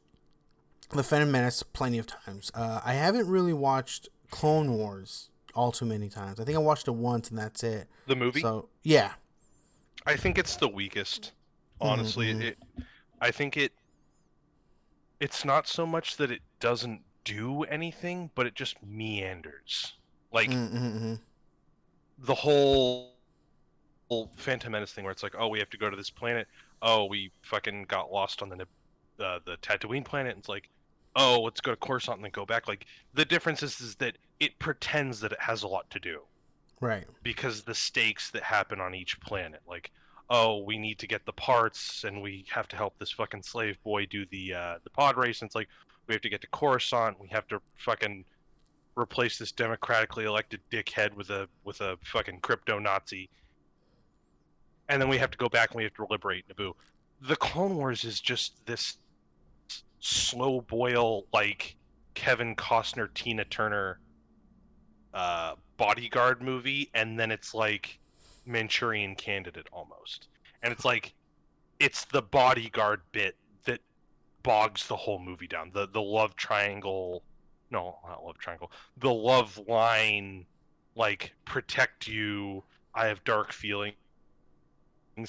The Phantom Menace plenty of times. I haven't really watched Clone Wars all too many times. I think I watched it once and that's it. The movie? So yeah, I think it's the weakest. Honestly, Mm-hmm. I think it's not so much that it doesn't do anything, but it just meanders. Like Mm-hmm. the whole Phantom Menace thing, where it's like, oh, we have to go to this planet. Oh, we fucking got lost on the Tatooine planet. And it's like, oh, let's go to Coruscant and then go back. Like the difference is that it pretends that it has a lot to do, Right. because the stakes that happen on each planet, like, oh, we need to get the parts and we have to help this fucking slave boy do the pod race. And it's like, we have to get to Coruscant. We have to fucking replace this democratically elected dickhead with a fucking crypto Nazi. And then we have to go back and we have to liberate Naboo. The Clone Wars is just this slow boil, like Kevin Costner, Tina Turner bodyguard movie, and then it's like Manchurian Candidate almost. And it's like, it's the bodyguard bit that bogs the whole movie down. The love triangle, no, not love triangle, the love line, like, protect you, I have dark feelings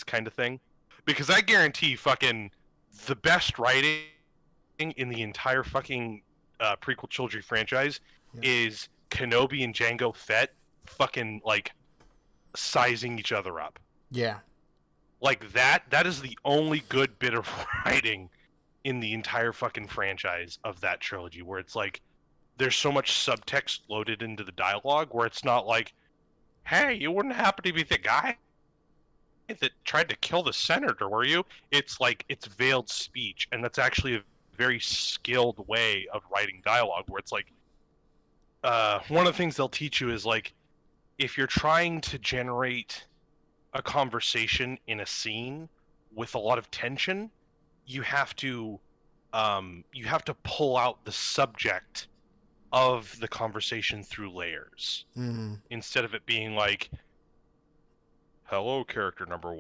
kind of thing. Because I guarantee fucking the best writing in the entire fucking prequel trilogy franchise is Kenobi and Jango Fett fucking like sizing each other up. Yeah. Like that is the only good bit of writing in the entire fucking franchise of that trilogy, where it's like there's so much subtext loaded into the dialogue where it's not like, hey, you wouldn't happen to be the guy that tried to kill the senator, were you? It's like, it's veiled speech, and that's actually a very skilled way of writing dialogue, where it's like, one of the things they'll teach you is like, if you're trying to generate a conversation in a scene with a lot of tension, you have to pull out the subject of the conversation through layers, Mm-hmm. instead of it being like, hello, character number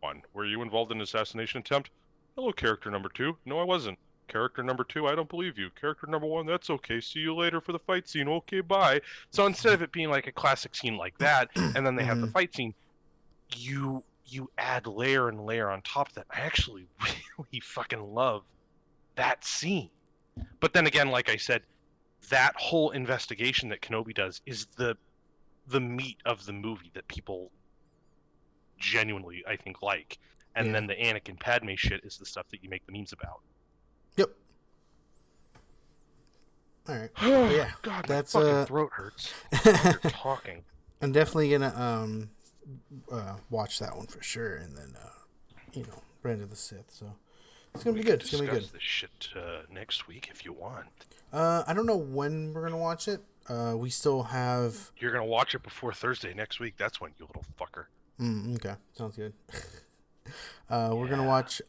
one. Were you involved in an assassination attempt? Hello, character number two. No, I wasn't. Character number two, I don't believe you. Character number one, that's okay. See you later for the fight scene. Okay, bye. So instead of it being like a classic scene like that, and then they have the fight scene, you add layer and layer on top of that. I actually really fucking love that scene. But then again, like I said, that whole investigation that Kenobi does is the meat of the movie that people genuinely, I think, like. And then the Anakin Padme shit is the stuff that you make the memes about. Yep. All right. Yeah. God, that's my fucking throat hurts while you're talking. I'm definitely gonna watch that one for sure, and then Brand of the Sith. So it's gonna be good. It's gonna be good. Discuss this shit next week if you want. I don't know when we're gonna watch it. We still have. You're gonna watch it before Thursday next week. That's when, you little fucker. Okay, sounds good. We're gonna watch.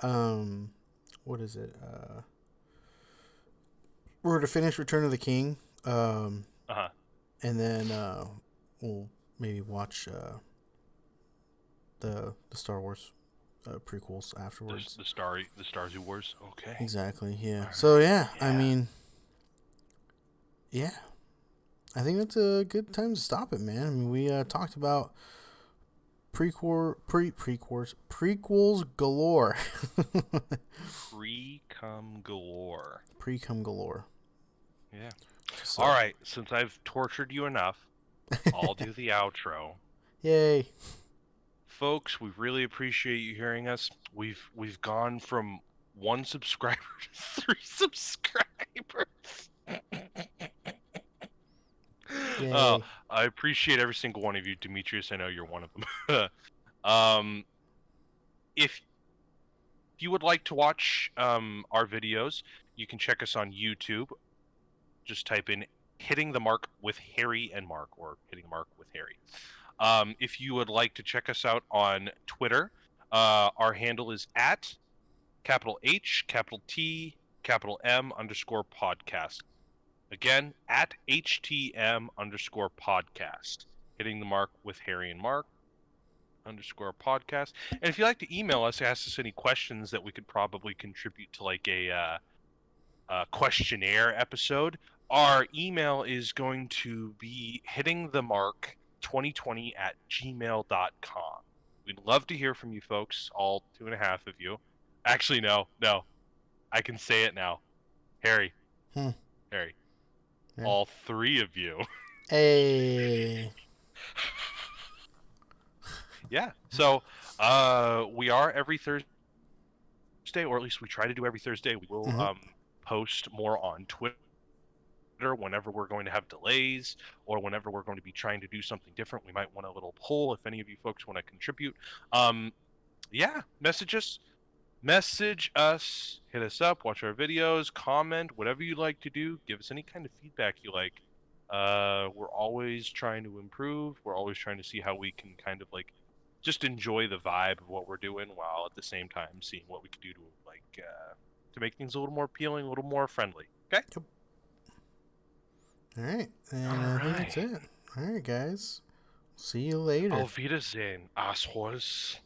What is it? We're gonna finish Return of the King. And then we'll maybe watch the Star Wars prequels afterwards. The Star Wars. Okay. Exactly. Yeah. Right. So I mean, yeah, I think that's a good time to stop it, man. I mean, we talked about prequels galore. Pre-cum galore. Pre-cum galore. Yeah. So, All right. Since I've tortured you enough, I'll do the outro. Yay. Folks, we really appreciate you hearing us. We've gone from 1 subscriber to 3 subscribers. Yay. I appreciate every single one of you, Demetrius. I know you're one of them. If you would like to watch our videos, you can check us on YouTube. Just type in "Hitting the Mark with Harry and Mark" or "Hitting the Mark with Harry." If you would like to check us out on Twitter, our handle is at capital H, capital T, capital M _ podcast. Again, at HTM _ podcast. Hitting the Mark with Harry and Mark _ podcast. And if you'd like to email us, ask us any questions that we could probably contribute to like a questionnaire episode, our email is going to be hittingthemark2020@gmail.com. We'd love to hear from you folks, all 2.5 of you. Actually, no. I can say it now. Harry. Harry. Yeah. All 3 of you. Hey. Yeah. So, we are every Thursday, or at least we try to do every Thursday. We will post more on Twitter whenever we're going to have delays or whenever we're going to be trying to do something different. We might want a little poll if any of you folks want to contribute. Yeah, message us, hit us up, watch our videos, comment, whatever you like to do. Give us any kind of feedback you like. We're always trying to improve. We're always trying to see how we can kind of like just enjoy the vibe of what we're doing while at the same time seeing what we can do to like to make things a little more appealing, a little more friendly. Okay? Yep. All right. And All I think that's right. it. All right, guys. See you later. Auf Wiedersehen, assholes.